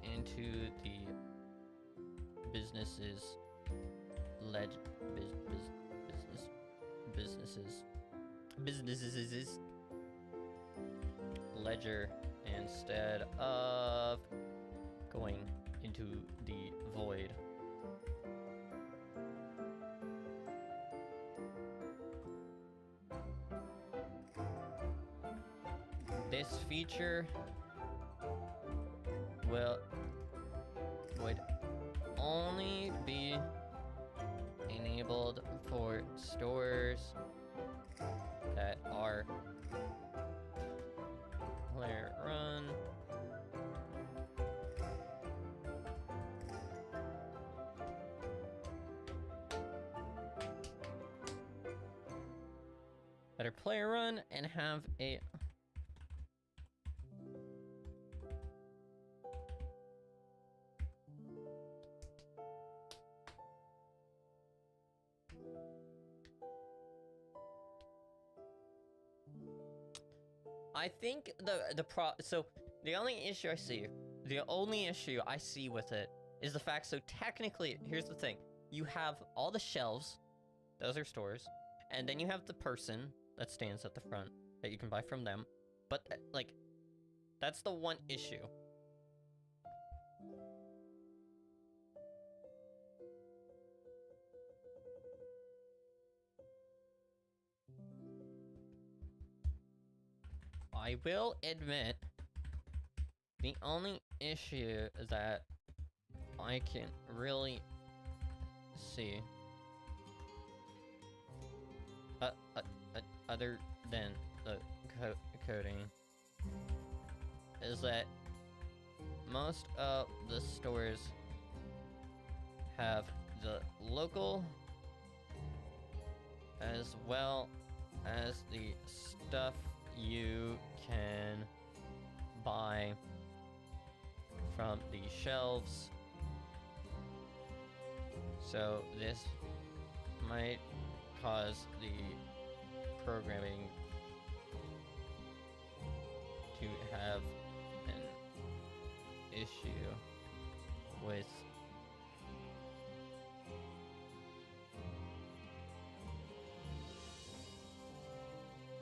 into the business's businesses ledger instead of going into the void. This feature would only be enabled for stores that are player run. That are player run and have a I think the only issue I see with it is the fact, so technically, here's the thing. You have all the shelves, those are stores, and then you have the person that stands at the front that you can buy from them. But, like, that's the one issue. I will admit, the only issue that I can really see, other than the coding, is that most of the stores have the local as well as the stuff you can buy from the shelves. So this might cause the programming to have an issue with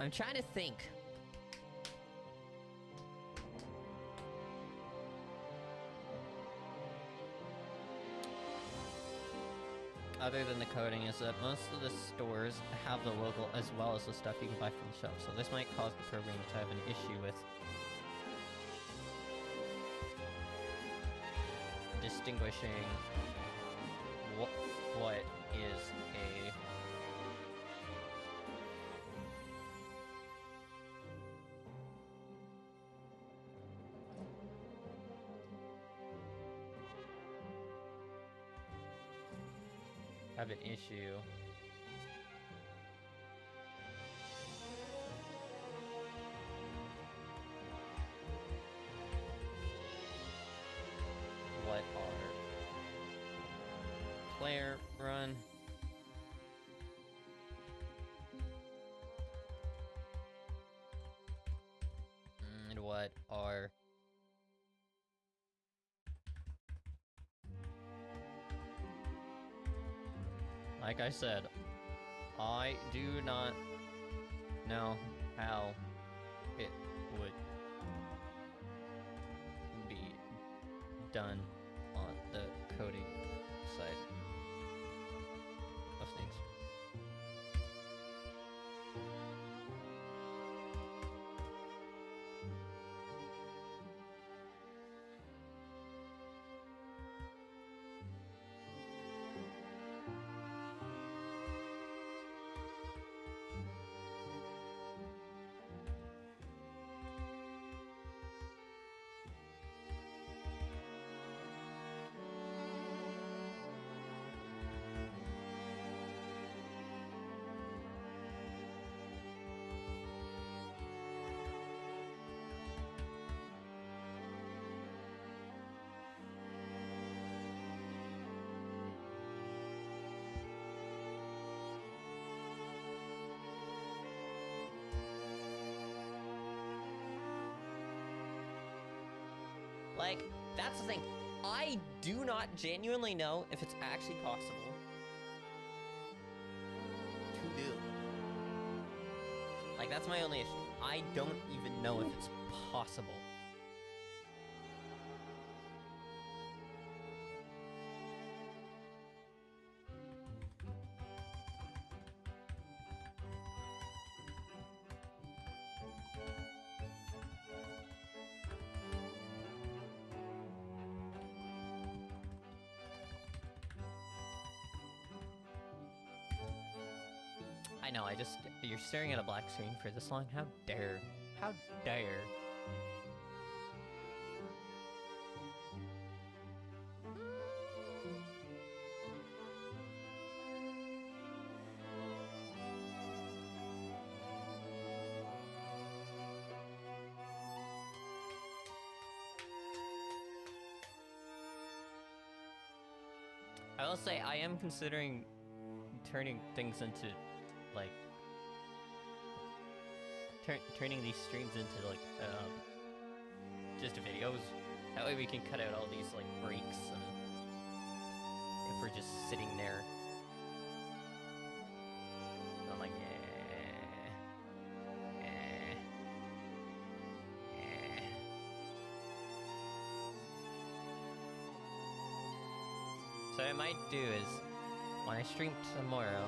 I'm trying to think. Other than the coding, is that most of the stores have the logo as well as the stuff you can buy from the shelf. So this might cause the programming to have an issue with distinguishing what is a have an issue. What are player run? And what are like I said, I do not know how it would be done on the coding side of things. Like, that's the thing. I do not genuinely know if it's actually possible to do. Like, that's my only issue. I don't even know if it's possible. I know, you're staring at a black screen for this long? How dare? How dare? I will say, I am considering turning things into, like, turning these streams into, like, just videos. That way we can cut out all these, like, breaks and if we're just sitting there. I'm like, So what I might do is, when I stream tomorrow,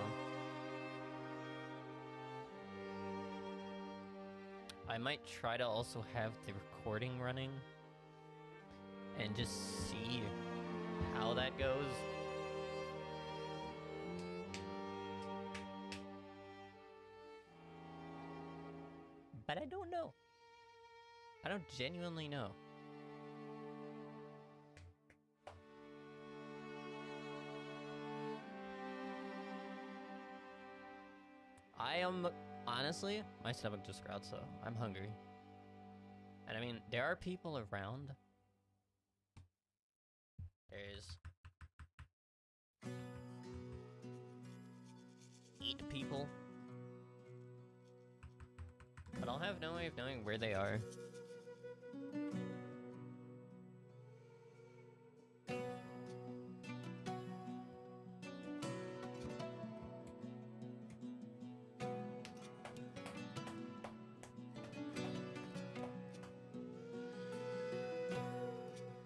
I might try to also have the recording running and just see how that goes. But I don't know. I don't genuinely know. I am, honestly, my stomach just growled, so I'm hungry. And I mean, there are people around. There's 8 people. But I'll have no way of knowing where they are.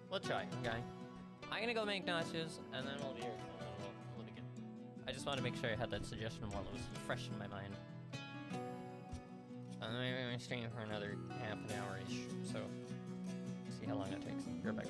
We'll try, okay? I'm gonna go make nachos, and then we'll be here. We'll begin. I just want to make sure I had that suggestion while it was fresh in my mind. I'm gonna stream for another half an hour-ish, so see how long it takes. Be right back.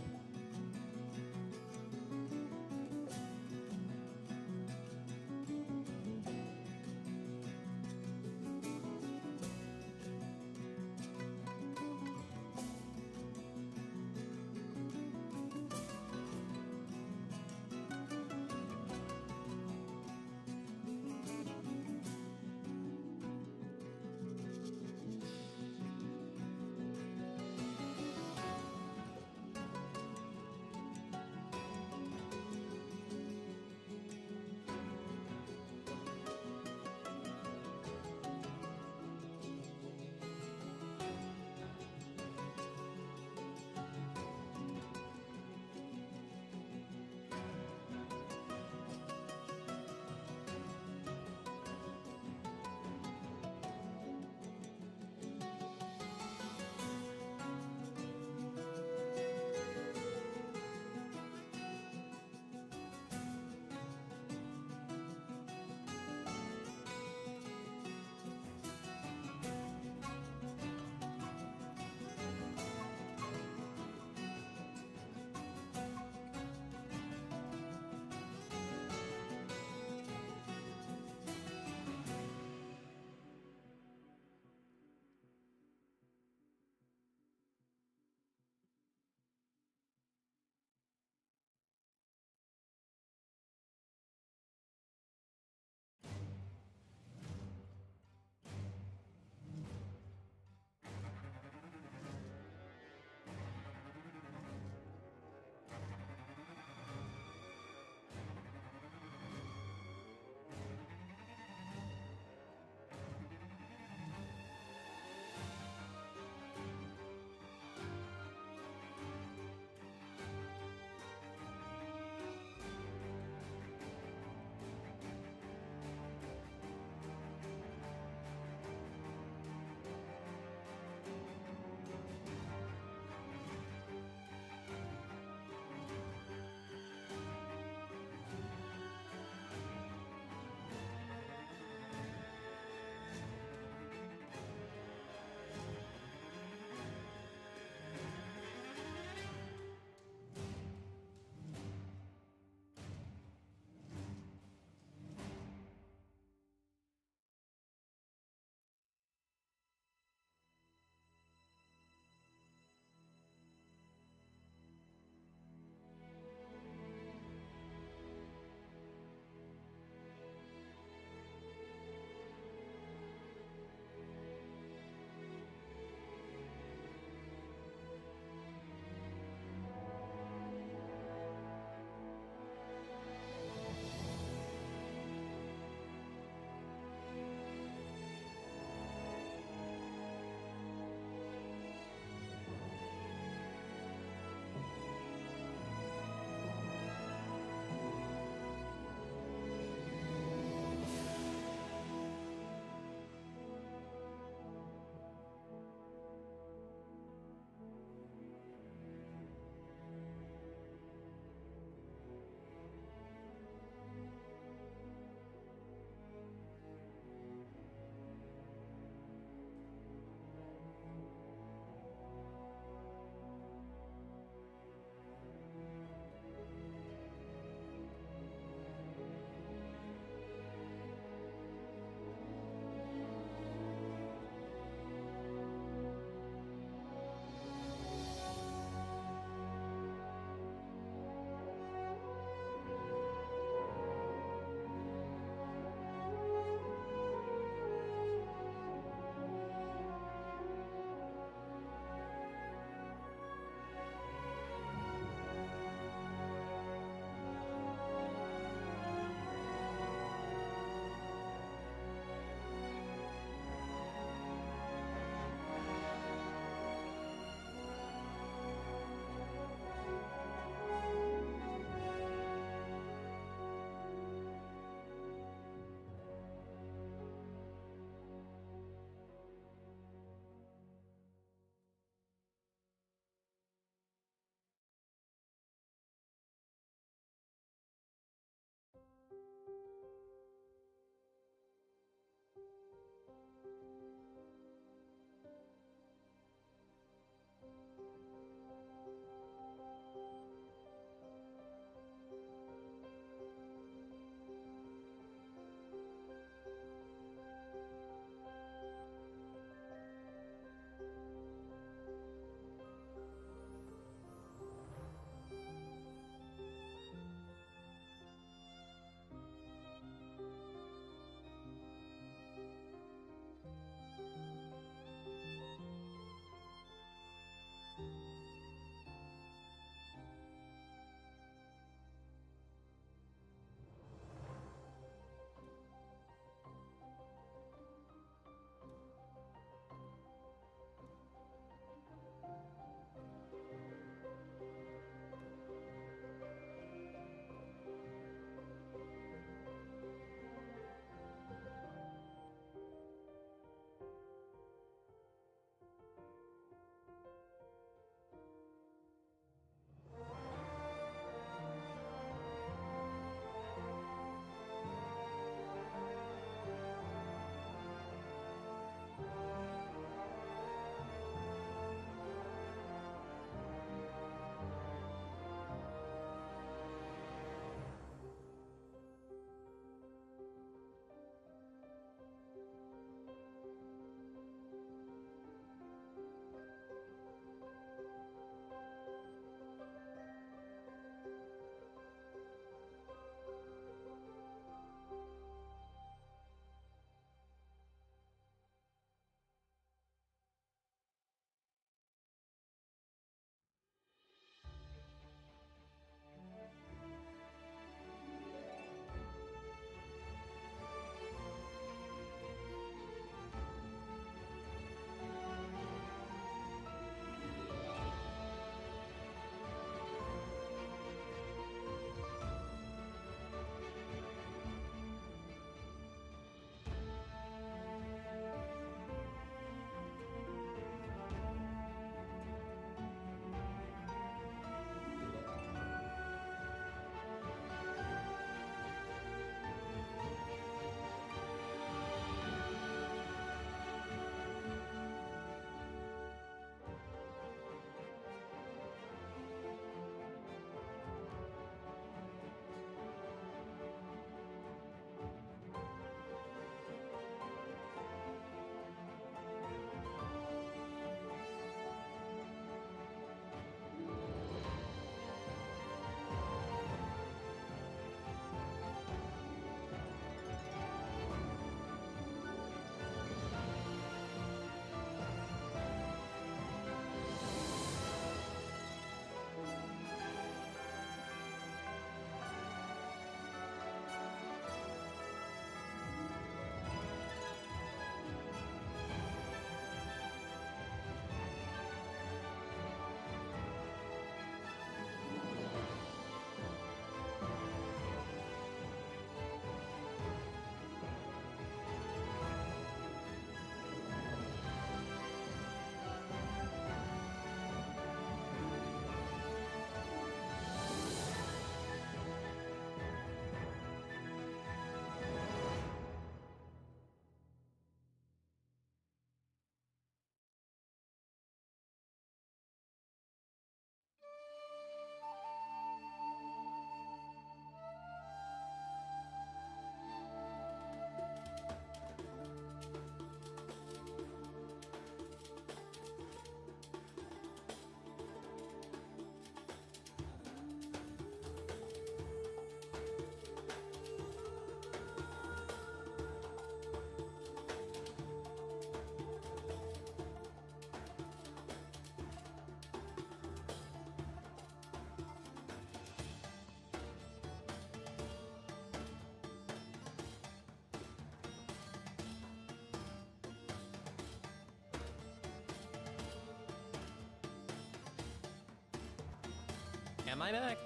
Am I back?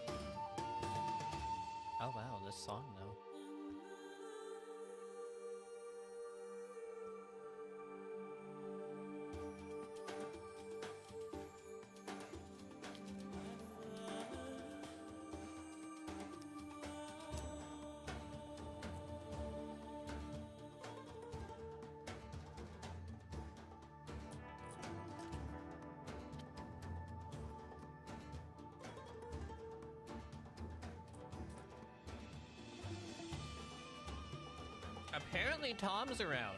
Oh wow, this song though. Apparently Tom's around.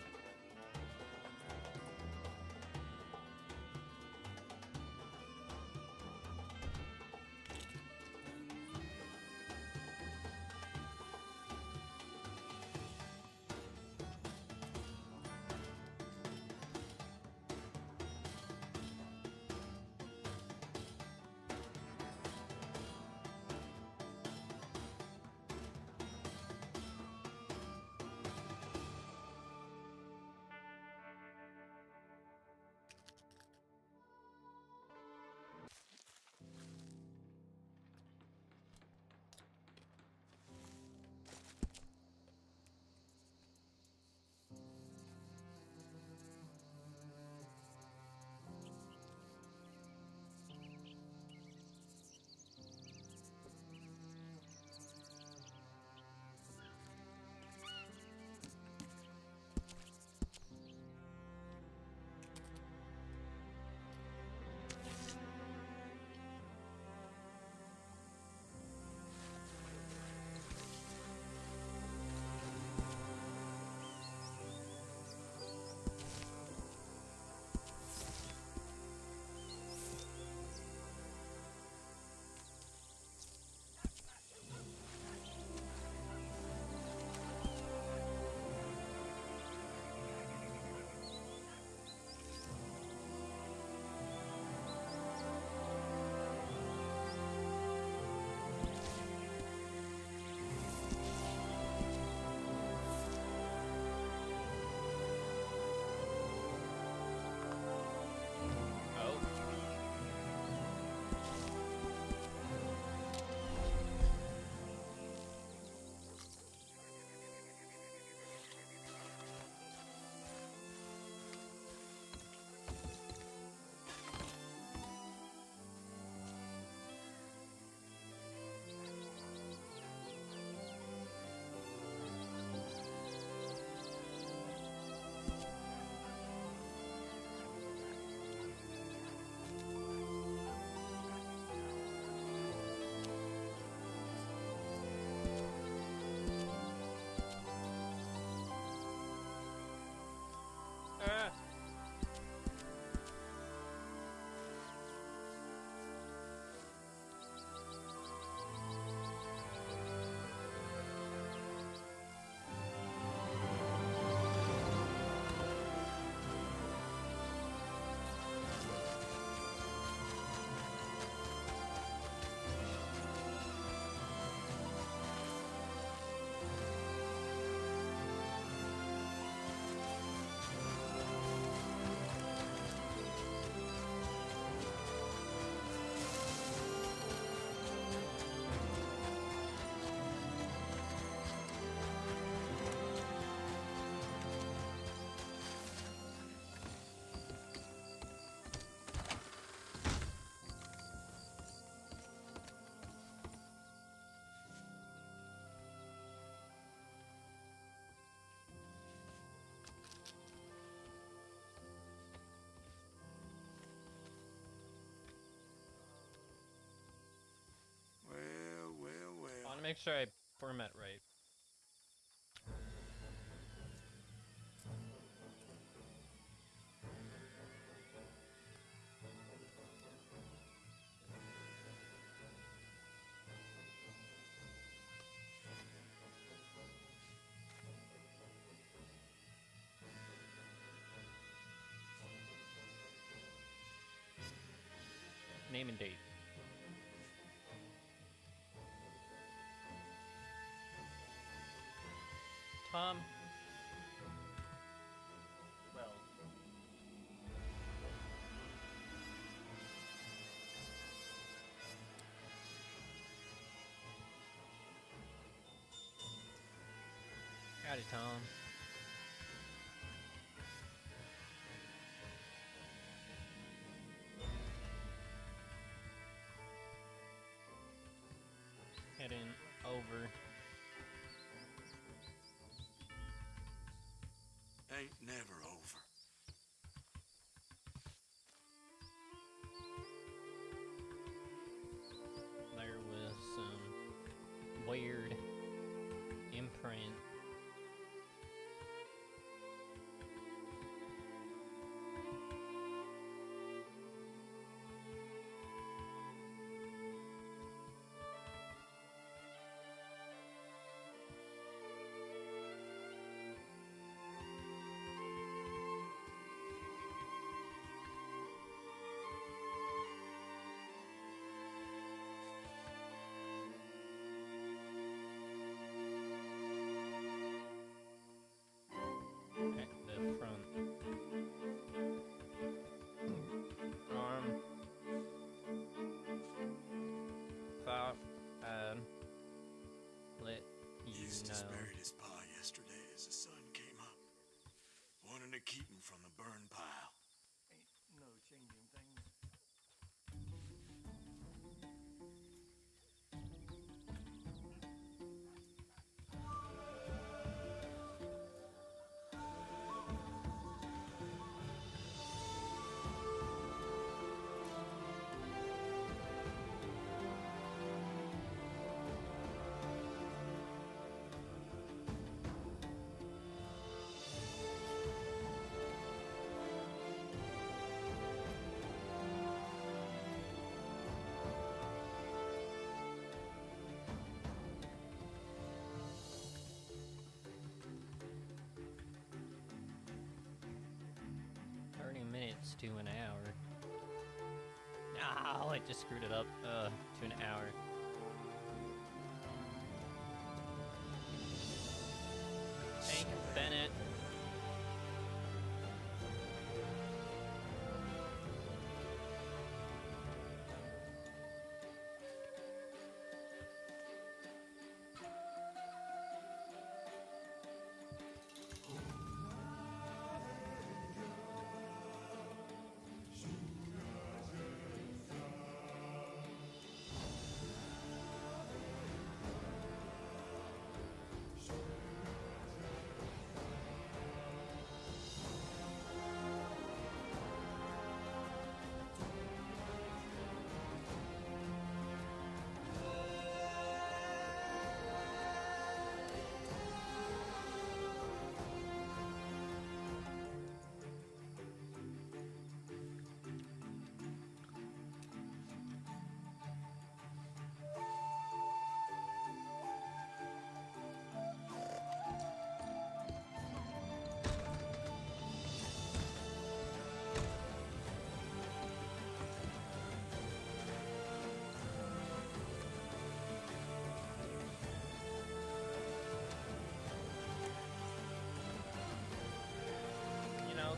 I want to make sure I format right. Name and date. Tom. Well. Howdy, Tom. Heading over. Ain't never over. There was some weird imprint. At the front. Thought I'd let you Eustace know. buried his pa yesterday as the sun came up. Wanted to keep him from the burn pile. Ain't no changing things. Minutes to an hour. Oh, I just screwed it up. To an hour. Thank Bennett.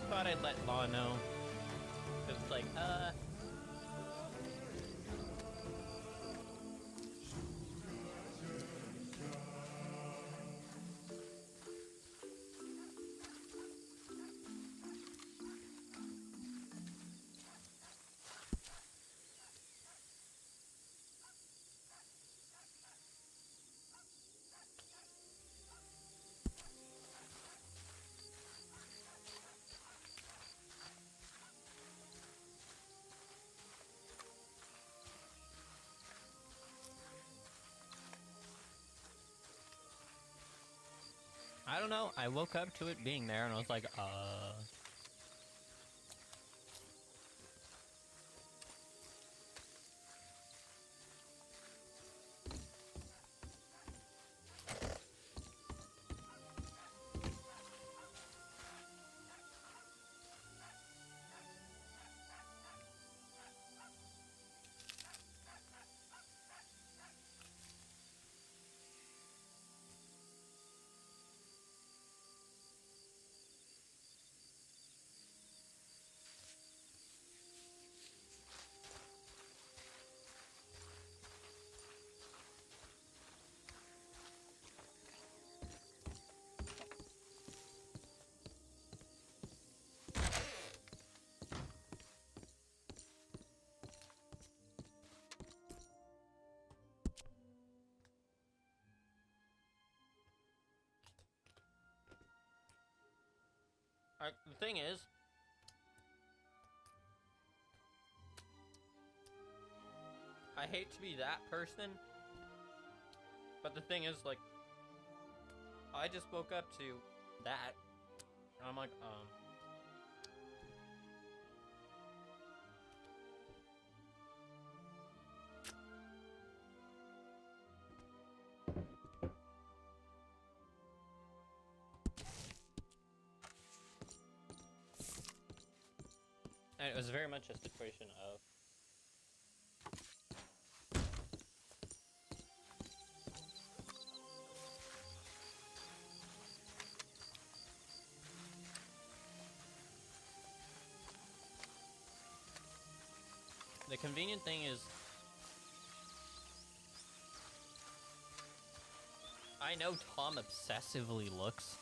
Thought I'd let Law know. It's like, I don't know. I woke up to it being there and I was like, The thing is, I hate to be that person, but the thing is, like, I just woke up to that, and I'm like, and it was very much a situation of, the convenient thing is, I know Tom obsessively looks.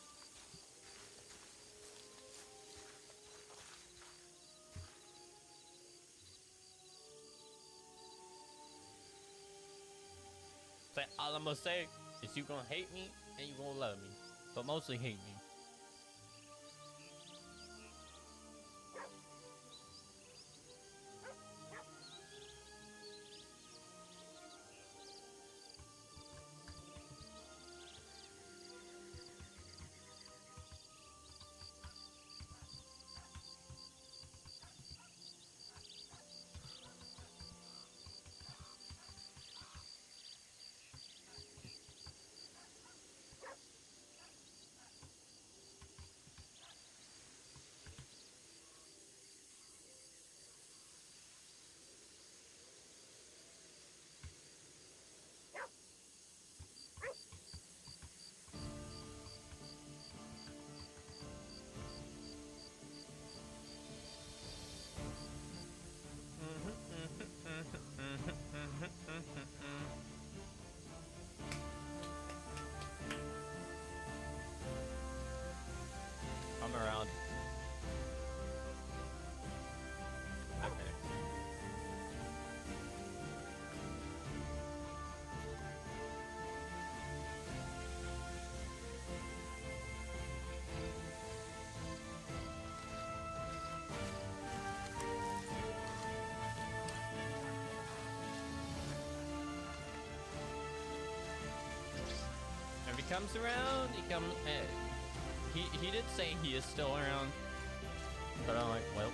So all I'm gonna say is you gonna hate me and you gonna love me, but mostly hate me. I'm around. Okay. If he comes around, he comes. He did say he is still around, but I'm like, well.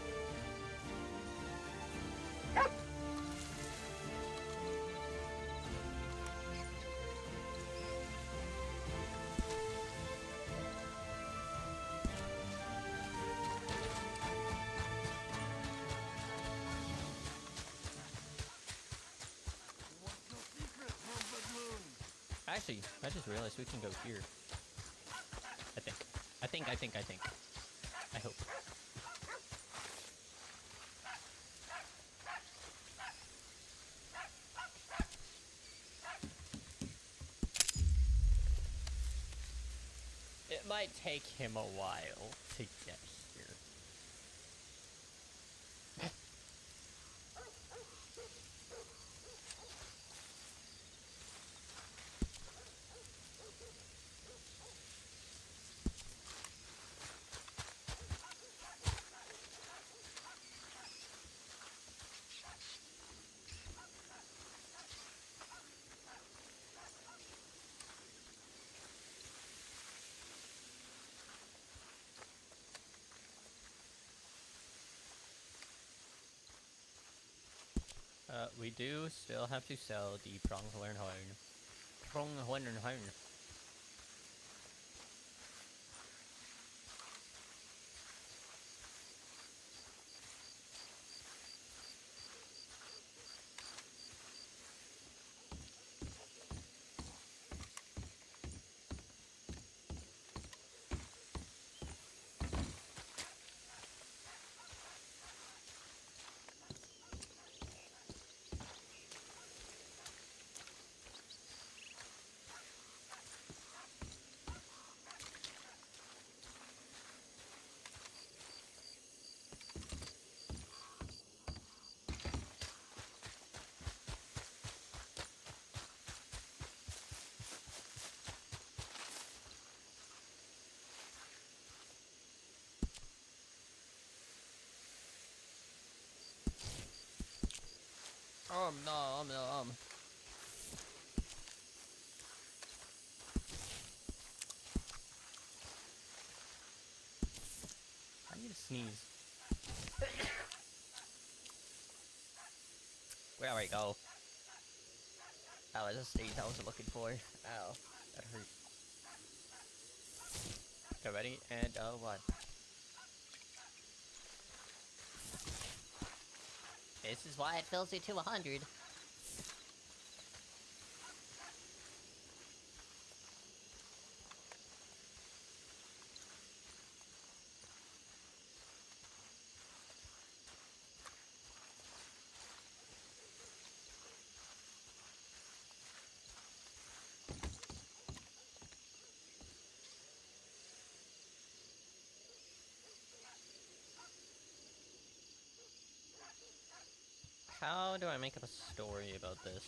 What's your secret, Humbug Moon? Actually, I just realized we can go here. I think. I hope. It might take him a while to get here. We do still have to sell the pronghorn horn. Pronghorn horn. Nom nom. I need to sneeze. Where we go? Oh, it's a sneeze I was looking for. Ow, that hurt. Okay, ready? And, one. This is why it fills you to 100. How do I make up a story about this?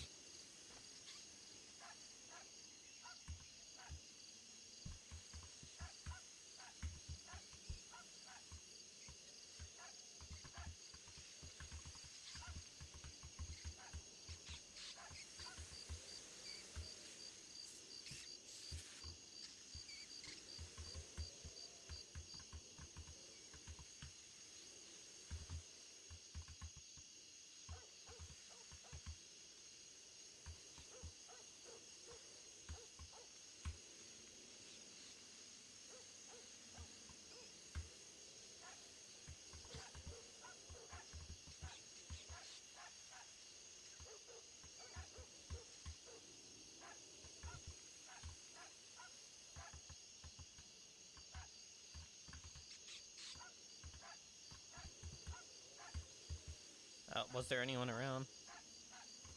Was there anyone around?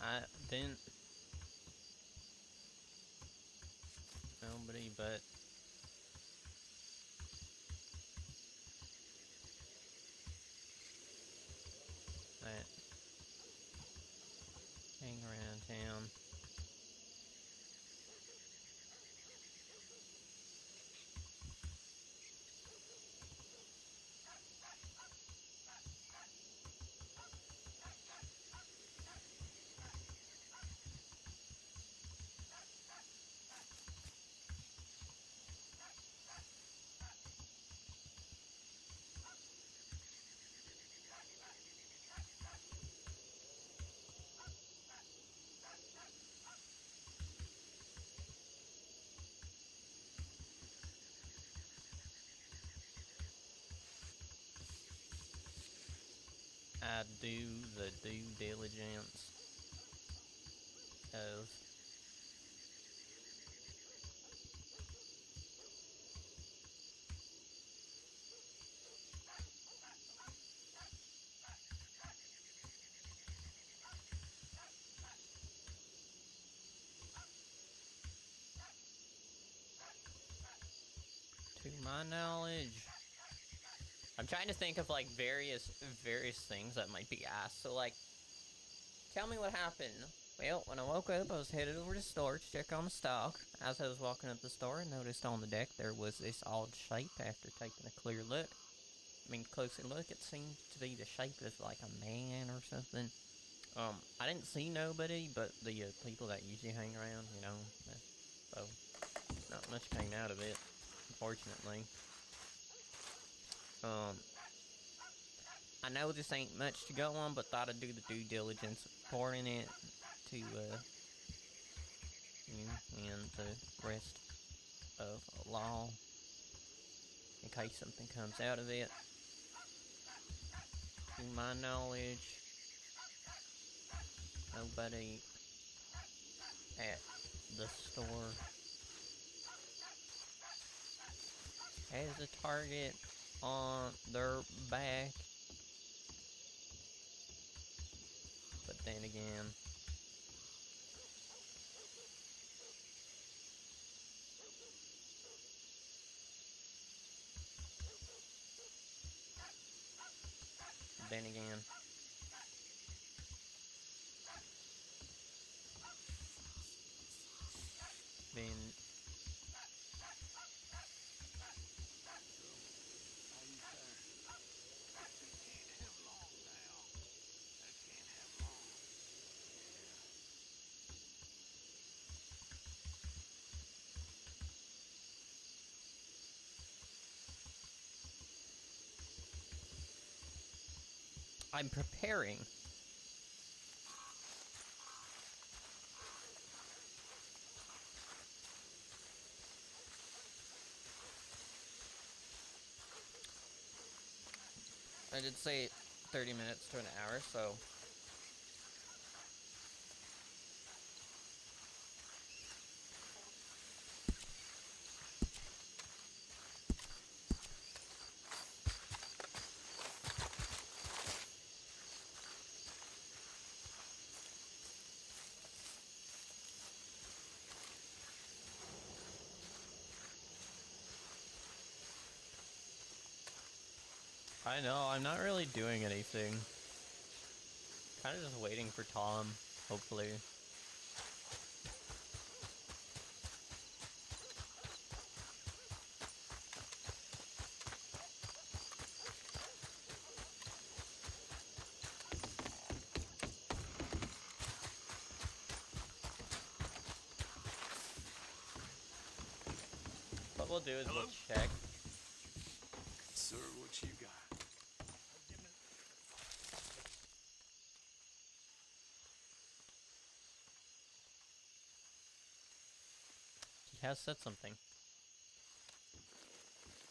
I didn't. Nobody but. That. Hang around town. I do the due diligence of to my knowledge. I'm trying to think of like various things that might be asked. So like, tell me what happened. Well, when I woke up, I was headed over to the store to check on the stock. As I was walking up the store, I noticed on the deck there was this odd shape. After taking a closer look, it seemed to be the shape of like a man or something. I didn't see nobody, but the people that usually hang around, you know, so not much came out of it, unfortunately. I know this ain't much to go on, but thought I'd do the due diligence of reporting it to, you and the rest of law, in case something comes out of it. To my knowledge, nobody at the store has a target on their back. But then again, then I'm preparing. I did say 30 minutes to an hour, so... I know, I'm not really doing anything. Kind of just waiting for Tom, hopefully. What we'll do is we'll check. Sir, what you got? He has said something.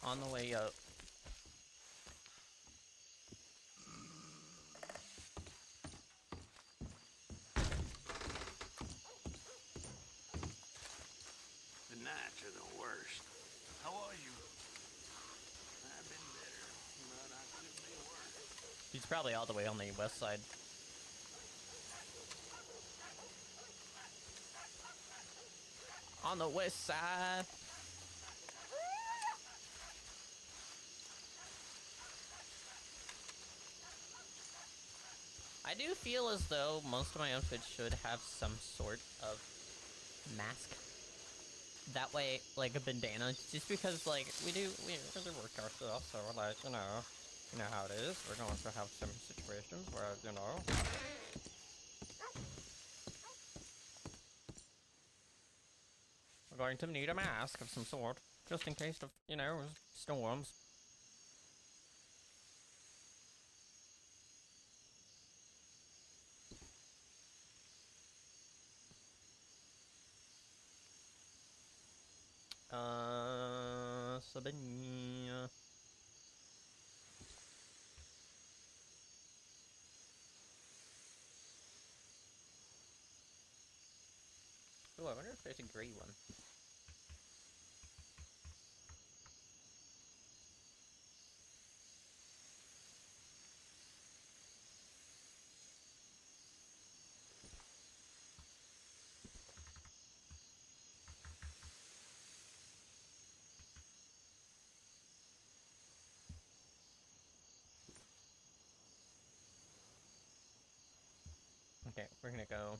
On the way up. The nights are the worst. How are you? I've been better, but I could be worse. He's probably all the way on the west side. On the west side. I do feel as though most of my outfits should have some sort of mask. That way, like a bandana, just because, like, we work our stuff, so, like, you know how it is. We're going to have some situations where, you know. We're going to need a mask of some sort, just in case of, you know, storms. Sabine. Oh, I wonder if there's a gray one. Okay, we're gonna go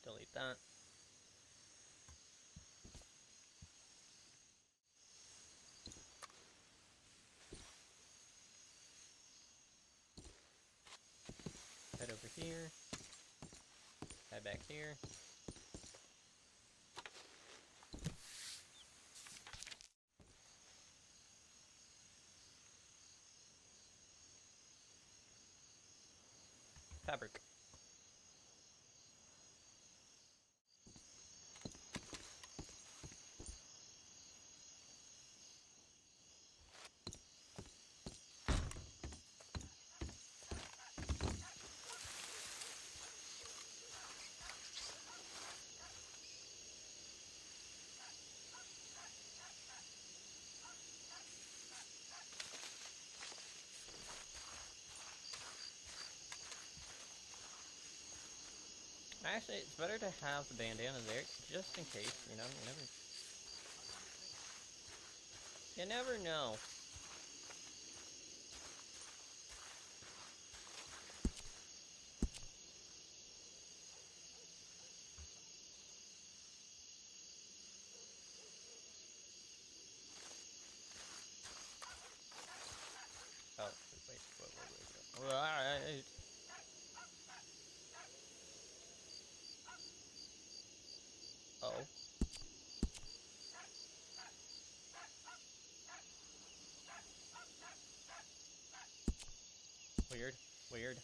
delete that. Head over here. Head back here. Fabric. Actually, it's better to have the bandana there, just in case, you know, you never know. Oh, wait. Right. Oh. Weird.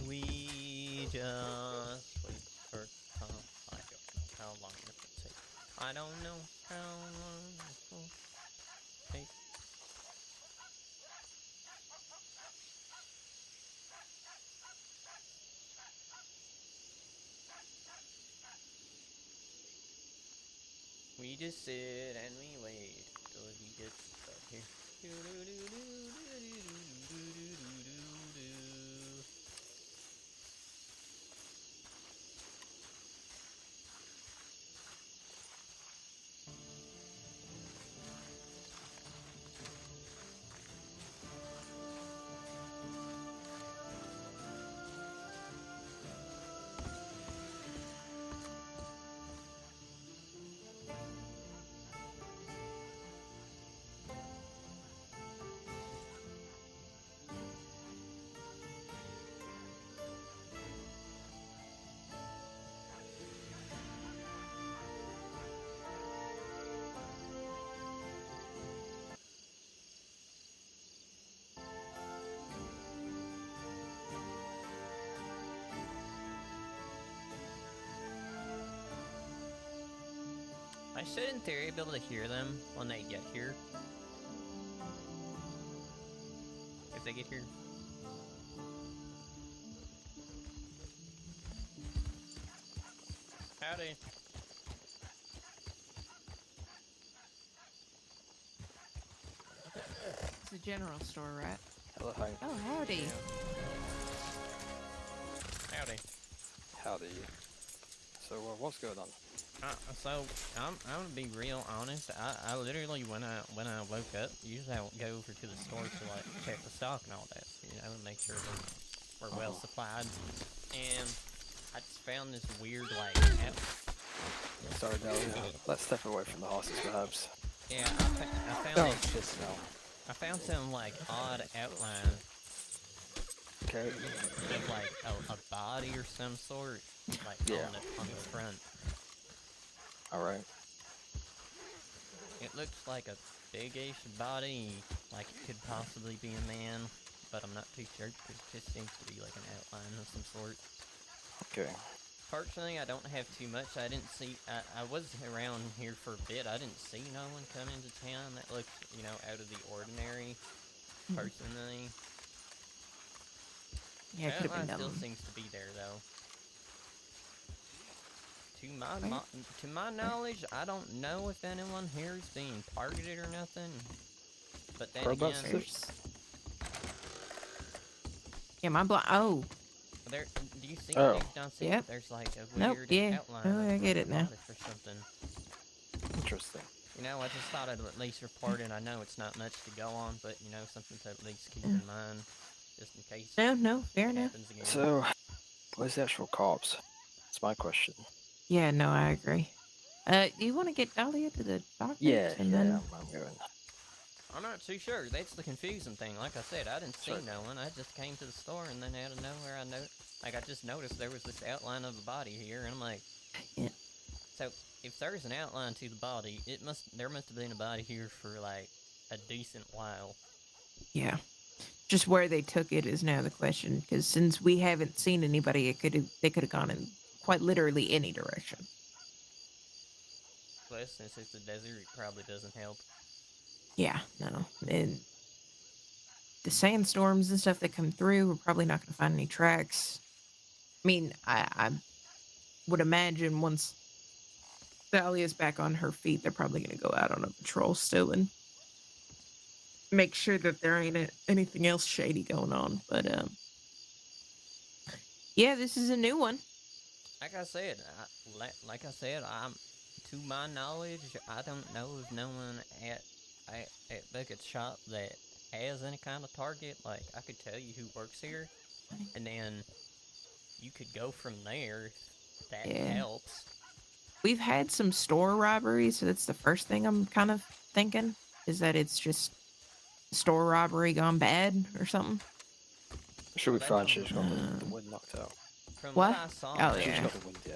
We just wait for time. I don't know how long it will take. I don't know how long it will take. We just sit and we wait till he gets up here. I should, in theory, be able to hear them when they get here. If they get here. Howdy. It's a general store, right? Hello, hi. Oh, howdy. Howdy. Howdy. So, what's going on? So I'm gonna be real honest. I literally when I woke up, usually I go over to the store to like check the stock and all that, you know, and make sure that we're well supplied. And I just found this weird like Sorry, no. Let's step away from the horses, perhaps. yeah, I found Oh, it, shit, no. I found some like odd outline Okay. of like a body or some sort, like Yeah. on the front. Alright. It looks like a big-ish body, like it could possibly be a man, but I'm not too sure because it just seems to be like an outline of some sort. Okay. Fortunately, I don't have too much. I didn't see. I was around here for a bit. I didn't see no one come into town that looked, you know, out of the ordinary. Personally, Yeah, it could have been outline still dumb. seems to be there though. To my knowledge, I don't know if anyone here is being targeted or nothing. But then Whereabouts again, is it? Yeah, my oh. there. Do you see? Oh. Do you not see? Yep. There's like a Nope, weird yeah. outline. Oh, of I get like it a now. body or something. Interesting. You know, I just thought I'd at least report it. I know it's not much to go on, but you know, something to at least keep in mind, just in case No, fair it enough. happens again. So, where's the actual corpse? That's my question. Yeah, no, I agree. Do you want to get Dahlia to the doctor? Yeah, and yeah, then... I'm going. I'm not too sure. That's the confusing thing. Like I said, I didn't see Sure. no one. I just came to the store, and then out of nowhere, I just noticed there was this outline of a body here, and I'm like, Yeah. So if there's an outline to the body, there must have been a body here for like a decent while. Yeah. Just where they took it is now the question, because since we haven't seen anybody, they could have gone in quite literally any direction. Plus, since it's a desert, it probably doesn't help. Yeah, no. And the sandstorms and stuff that come through, we're probably not going to find any tracks. I mean, I would imagine once Dahlia's back on her feet, they're probably going to go out on a patrol still and make sure that there ain't anything else shady going on. But, yeah, this is a new one. Like I said, I'm to my knowledge, I don't know of no one at Beckett's shop that has any kind of target. Like, I could tell you who works here, and then you could go from there. If that Yeah. helps. we've had some store robberies, so that's the first thing I'm kind of thinking is that it's just store robbery gone bad or something. Should we Well, find she's got the wind knocked out? From What? what I saw, Oh, She's yeah. got the wind, yeah.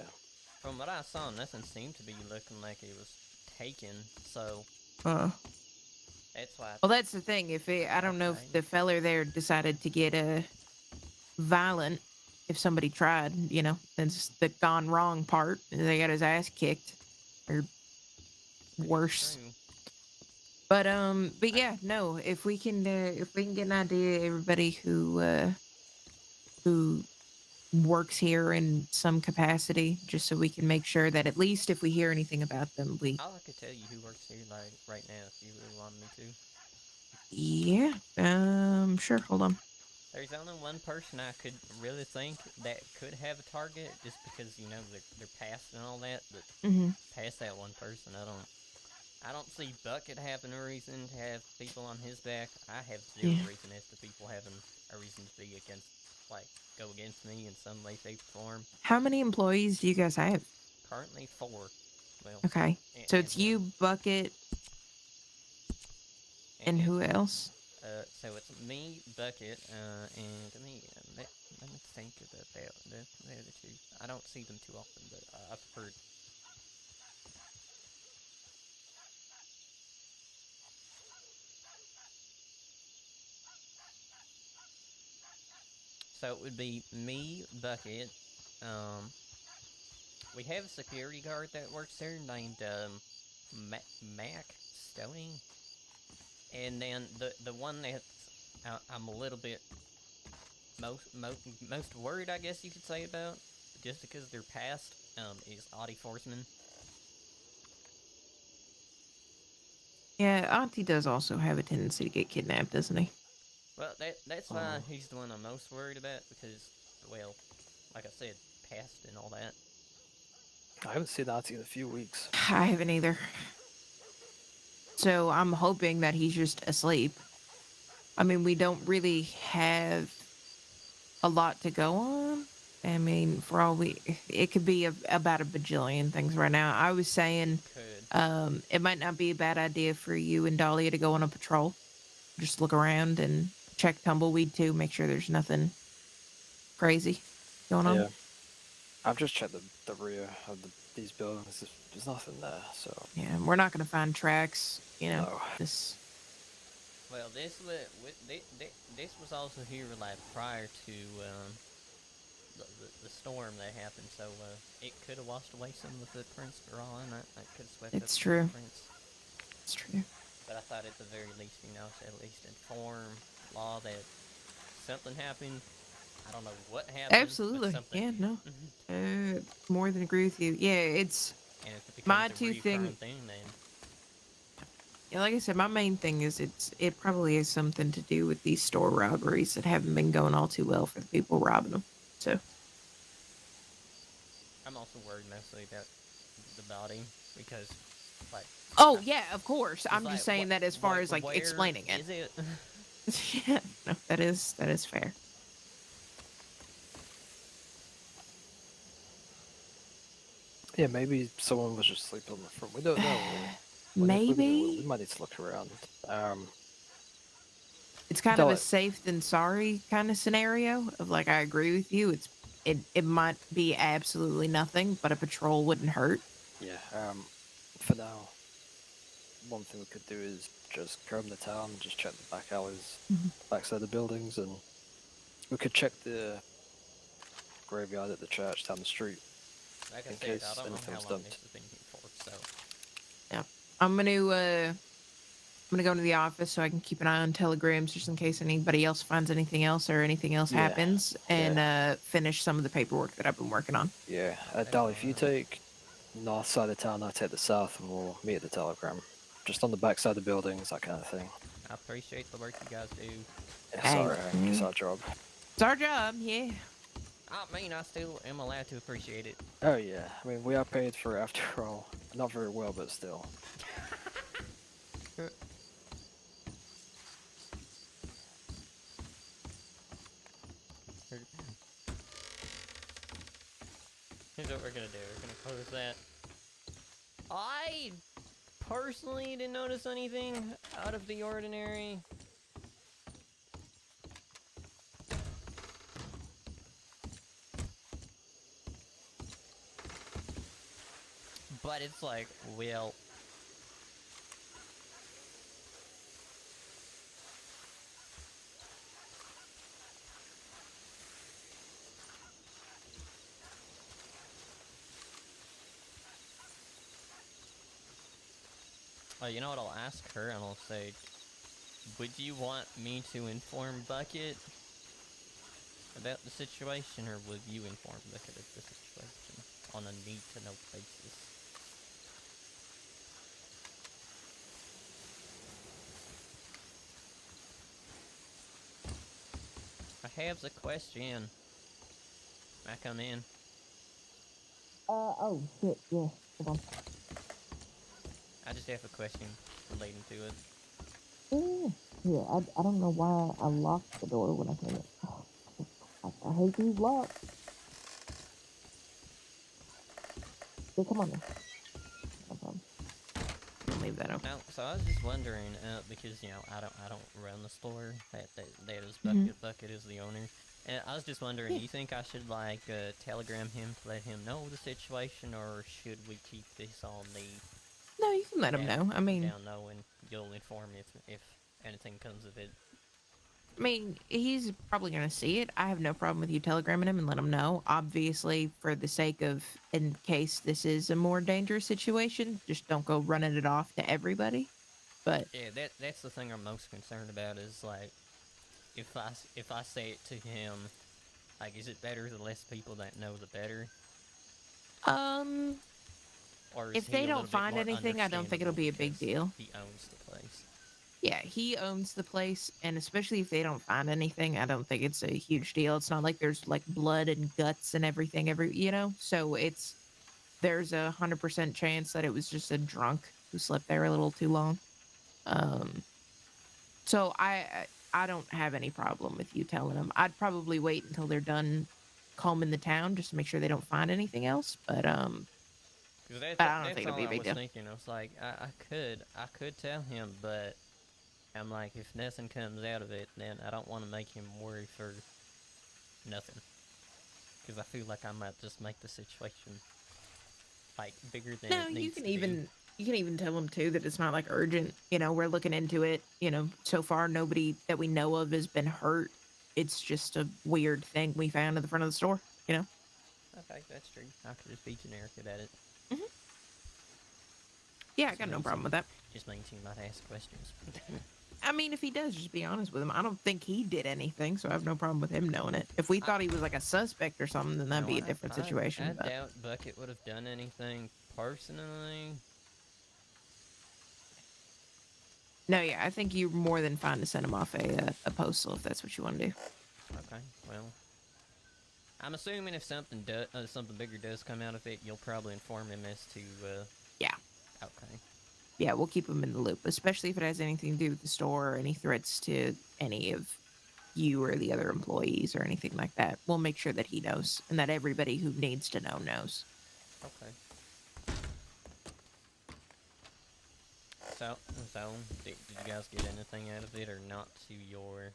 from what I saw, nothing seemed to be looking like it was taken. So that's why. Well, that's the thing. I don't know if the feller there decided to get violent. If somebody tried, that's the gone wrong part. They got his ass kicked, or worse. True. But yeah, no. If we can get an idea, everybody who works here in some capacity, just so we can make sure that at least if we hear anything about them, I could tell you who works here like right now if you really wanted me to. Yeah, sure. Hold on. There's only one person I could really think that could have a target, just because they're past and all that. But past that one person, I don't see Bucket having a reason to have people on his back. I have zero reason as to people having a reason to be go against me in some way, shape, or form. How many employees do you guys have? Currently 4. Well, okay, so it's you, Bucket, and who else? So it's me, Bucket, and let me think about that. The other two. I don't see them too often, but I've heard. So it would be me, Bucket. We have a security guard that works there named Mac Stoney. And then the one that I'm a little bit most worried, I guess you could say, about, just because they're past, is Audie Forsman. Yeah, Auntie does also have a tendency to get kidnapped, doesn't he? Well, that's why he's the one I'm most worried about, because, well, like I said, past and all that. I haven't seen Auntie in a few weeks. I haven't either. So I'm hoping that he's just asleep. I mean, we don't really have a lot to go on. I mean, it could be about a bajillion things right now. I was saying, it might not be a bad idea for you and Dahlia to go on a patrol. Just look around and check Tumbleweed too. Make sure there's nothing crazy going on. Yeah, I've just checked the rear of these buildings. There's nothing there, so. Yeah, we're not going to find tracks. No. This. Well, this was also here prior to the storm that happened, so it could have washed away some of the footprints for all I know. It could have swept up the footprints. It's true. But I thought at the very least, to at least inform law that something happened. I don't know what happened. Absolutely. Yeah, no. More than agree with you. Yeah, it's and if it my becomes two thing. Then Yeah, like I said, my main thing is it probably has something to do with these store robberies that haven't been going all too well for the people robbing them. So I'm also worried mostly about the body, because oh yeah, of course. I'm just saying that as far as where explaining it. Is it? Yeah, no, that is fair. Yeah, maybe someone was just sleeping on the front. We don't know. Maybe we might need to look around. It's kind of a safe than sorry kind of scenario of I agree with you. It might be absolutely nothing, but a patrol wouldn't hurt. Yeah. For now, one thing we could do is just comb the town, just check the back alleys, backside of the buildings, and we could check the graveyard at the church down the street. Like I said, I don't know how long this has been here for, so. Yeah. I'm gonna go into the office so I can keep an eye on telegrams just in case anybody else finds anything else or anything else happens, and finish some of the paperwork that I've been working on. Yeah. Dolly, if you take north side of town, I take the south, and we'll meet at the telegram. Just on the back side of the buildings, that kind of thing. I appreciate the work you guys do. Yeah, sorry, it's our job. It's our job, yeah. I mean, I still am allowed to appreciate it. Oh yeah, I mean, we are paid for it after all. Not very well, but still. Here's what we're gonna do. We're gonna close that. I personally didn't notice anything out of the ordinary. But it's like, well... you know what, I'll ask her and I'll say, would you want me to inform Bucket about the situation, or would you inform Bucket of the situation on a need-to-know basis? I have a question. May I come in? Oh, shit, yeah, hold on. I just have a question relating to it. Yeah, I don't know why I locked the door when I came in. Oh, I hate these locks. Yeah, come on now. No problem. I'll leave that open. Now, so I was just wondering, because, you know, I don't run the store. That is Bucket. Bucket is the owner. And I was just wondering, do you think I should, like, telegram him to let him know the situation, or should we keep this on the... No, you can let him know. I mean... down low, and you'll inform me if anything comes of it. I mean, he's probably going to see it. I have no problem with you telegramming him and let him know. Obviously, for the sake of, in case this is a more dangerous situation, just don't go running it off to everybody. But yeah, that's the thing I'm most concerned about is, like, if I say it to him, like, is it better the less people that know the better? Or is if he they a don't little bit find more anything, I don't think it'll be a big understandable deal. because he owns the place. Yeah, he owns the place, and especially if they don't find anything, I don't think it's a huge deal. It's not like there's like blood and guts and everything, so there's 100% chance that it was just a drunk who slept there a little too long. So I don't have any problem with you telling them. I'd probably wait until they're done combing the town just to make sure they don't find anything else. But I don't think it'll be a big deal. Thinking. I was like, I could tell him, but I'm like, if nothing comes out of it, then I don't want to make him worry for nothing. Because I feel like I might just make the situation like bigger than it needs to be. You can even tell them too that it's not like urgent. We're looking into it. So far nobody that we know of has been hurt. It's just a weird thing we found at the front of the store. Okay, that's true. I could just be generic about it. Mm-hmm. Yeah, I got no problem with that. Just means he might ask questions. I mean, if he does, just be honest with him. I don't think he did anything, so I have no problem with him knowing it. If we thought he was like a suspect or something, then that'd be a different situation. I doubt Bucket would have done anything personally. No, yeah, I think you're more than fine to send him off a postal if that's what you want to do. Okay, well, I'm assuming if something bigger does come out of it, you'll probably inform him as to. Yeah. Okay. Yeah, we'll keep him in the loop, especially if it has anything to do with the store or any threats to any of you or the other employees or anything like that. We'll make sure that he knows and that everybody who needs to know knows. Okay. So did you guys get anything out of it or not to your...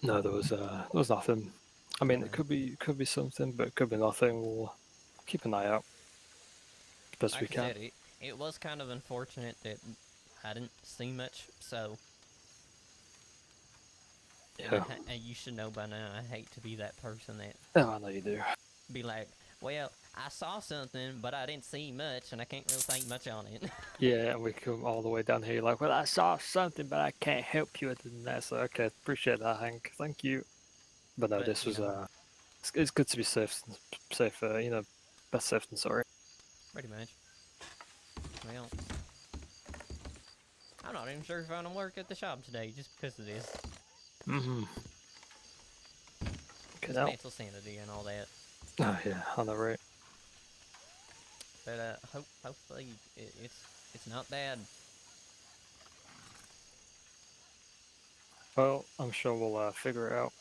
No, there was nothing. I mean, it could be something, but it could be nothing. We'll keep an eye out as best we can. It was kind of unfortunate that I didn't see much, so... Yeah. And you should know by now, I hate to be that person that... Oh, I know you do. Be like, well, I saw something, but I didn't see much, and I can't really think much on it. Yeah, and we come all the way down here like, well, I saw something, but I can't help you with that. So, okay, appreciate that, Hank. Thank you. But no, this was, it's good to be safe, best safe than sorry. Pretty much. Well, I'm not even sure if I'm gonna work at the shop today, just because of this. Mm-hmm. Just mental sanity and all that. Oh yeah, I know, right? But hopefully it's not bad. Well, I'm sure we'll figure it out.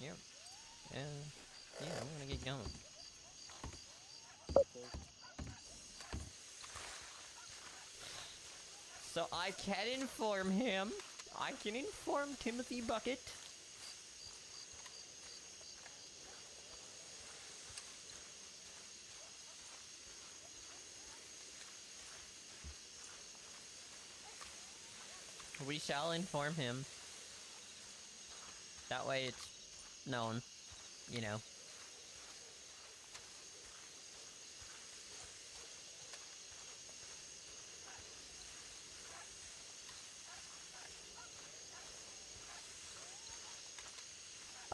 Yep. Yeah, I'm gonna get going. So I can inform him. I can inform Timothy Bucket. We shall inform him. That way it's known, you know.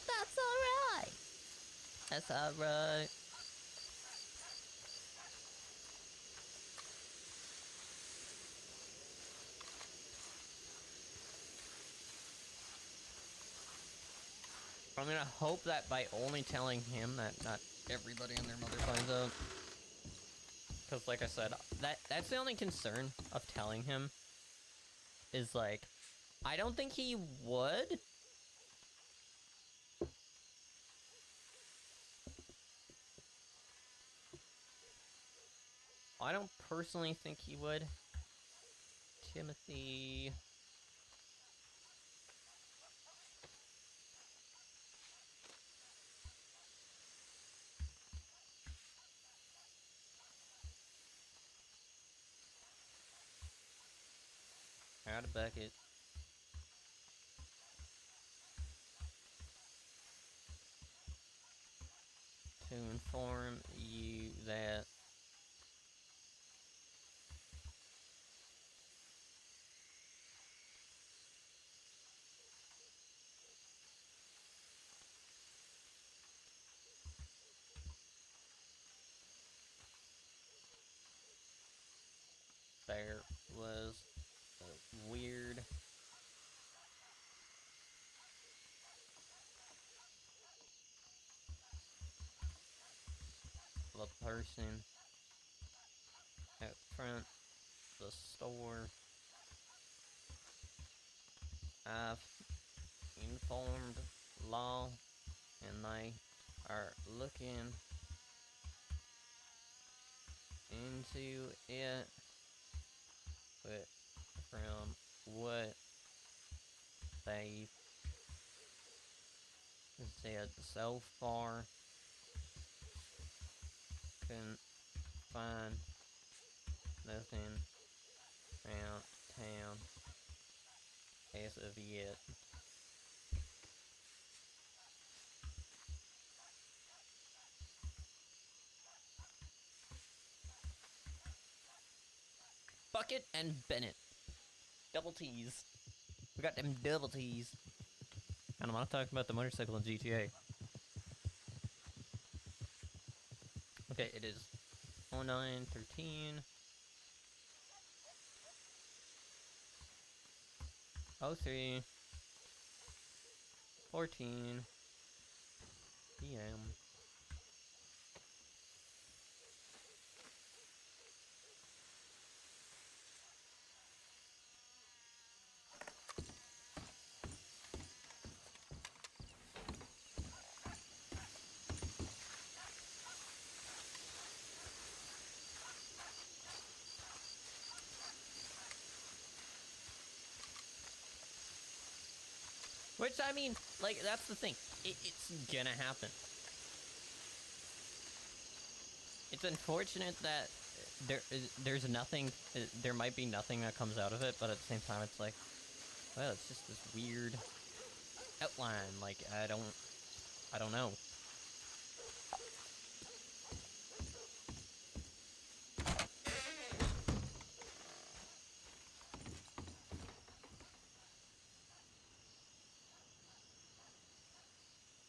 That's alright. That's alright. I'm gonna hope that by only telling him that not everybody and their mother finds out. Because like I said, that's the only concern of telling him. Is like, I don't think he would. I don't personally think he would. Timothy... Out of bucket. To inform you that there was a weird person out front the store. I've informed law and they are looking into it, but from what they've said so far, couldn't find nothing around town as of yet. Bucket and Bennett. Double T's. We got them double T's. And I'm not talking about the motorcycle in GTA. Okay, it is 09:13. 03. 14 p.m. Which, I mean, like, that's the thing. It's gonna happen. It's unfortunate that there's nothing, there might be nothing that comes out of it, but at the same time, it's like, well, it's just this weird outline. Like, I don't know.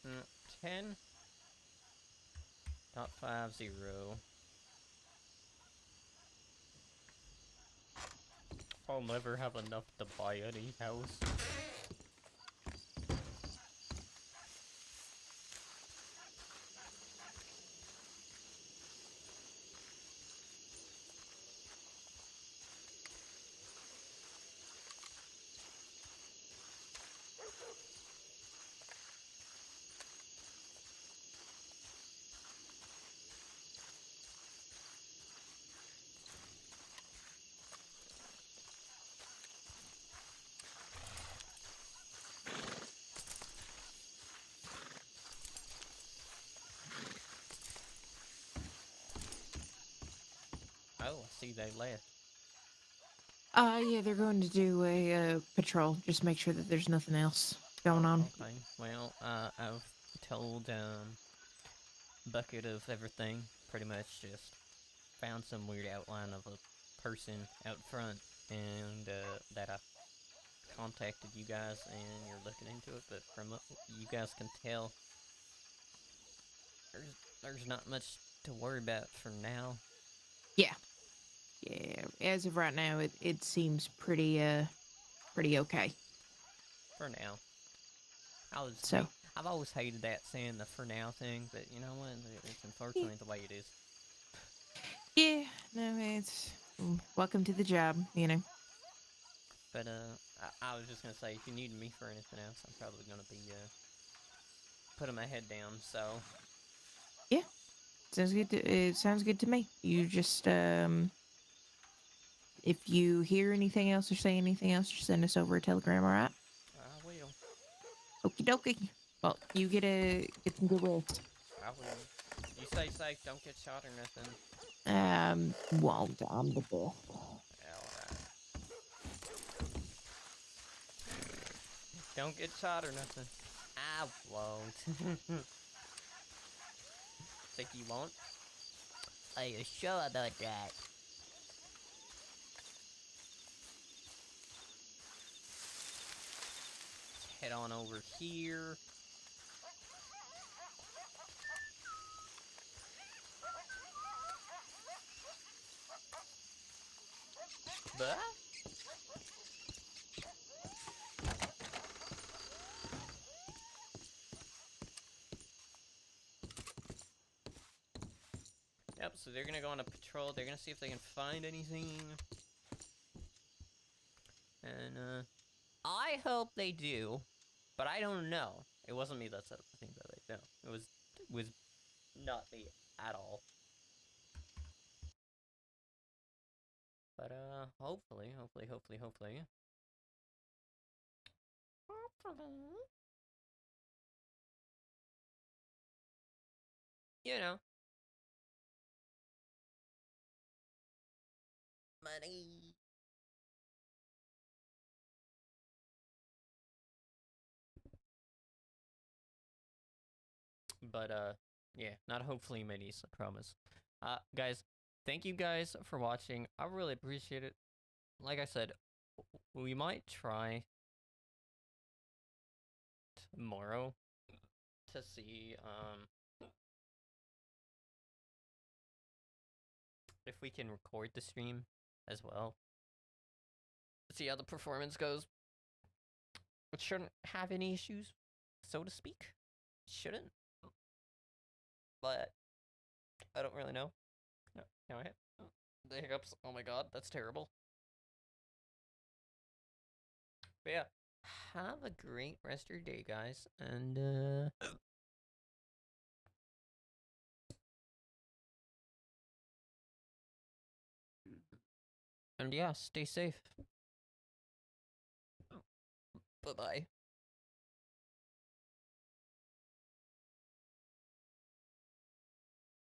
Mm, 10.50. I'll never have enough to buy any house. Oh, I see they left. Yeah, they're going to do a patrol. Just make sure that there's nothing else going on. Okay. Well, I've told Bucket of everything. Pretty much just found some weird outline of a person out front, and that I contacted you guys, and you're looking into it. But from what you guys can tell, there's not much to worry about for now. Yeah. Yeah, as of right now, it seems pretty okay. For now, So I've always hated that saying the "for now" thing, but you know what? It's unfortunately the way it is. yeah, no, it's welcome to the job, you know. But I was just gonna say, if you need me for anything else, I'm probably gonna be putting my head down. So Yeah, it sounds good to me. You just if you hear anything else or say anything else, just send us over a telegram, all right? I will. Okie dokie. Well, you get some good rest. I will. You stay safe. Don't get shot or nothing. Won't. I'm the best. Alright. Don't get shot or nothing. I won't. Think you won't? Are you sure about that? Head on over here. But yep, so they're gonna go on a patrol. They're gonna see if they can find anything. And I hope they do, but I don't know. It wasn't me that said the thing that they know. It was not me at all. But hopefully. You know. Money. But yeah, not hopefully minis, I promise. Guys, thank you guys for watching. I really appreciate it. Like I said, we might try tomorrow to see if we can record the stream as well. See how the performance goes. It shouldn't have any issues, so to speak. Shouldn't. But I don't really know. No, I hit the hiccups. Oh my god, that's terrible. But yeah, have a great rest of your day, guys, and yeah, stay safe. Bye-bye.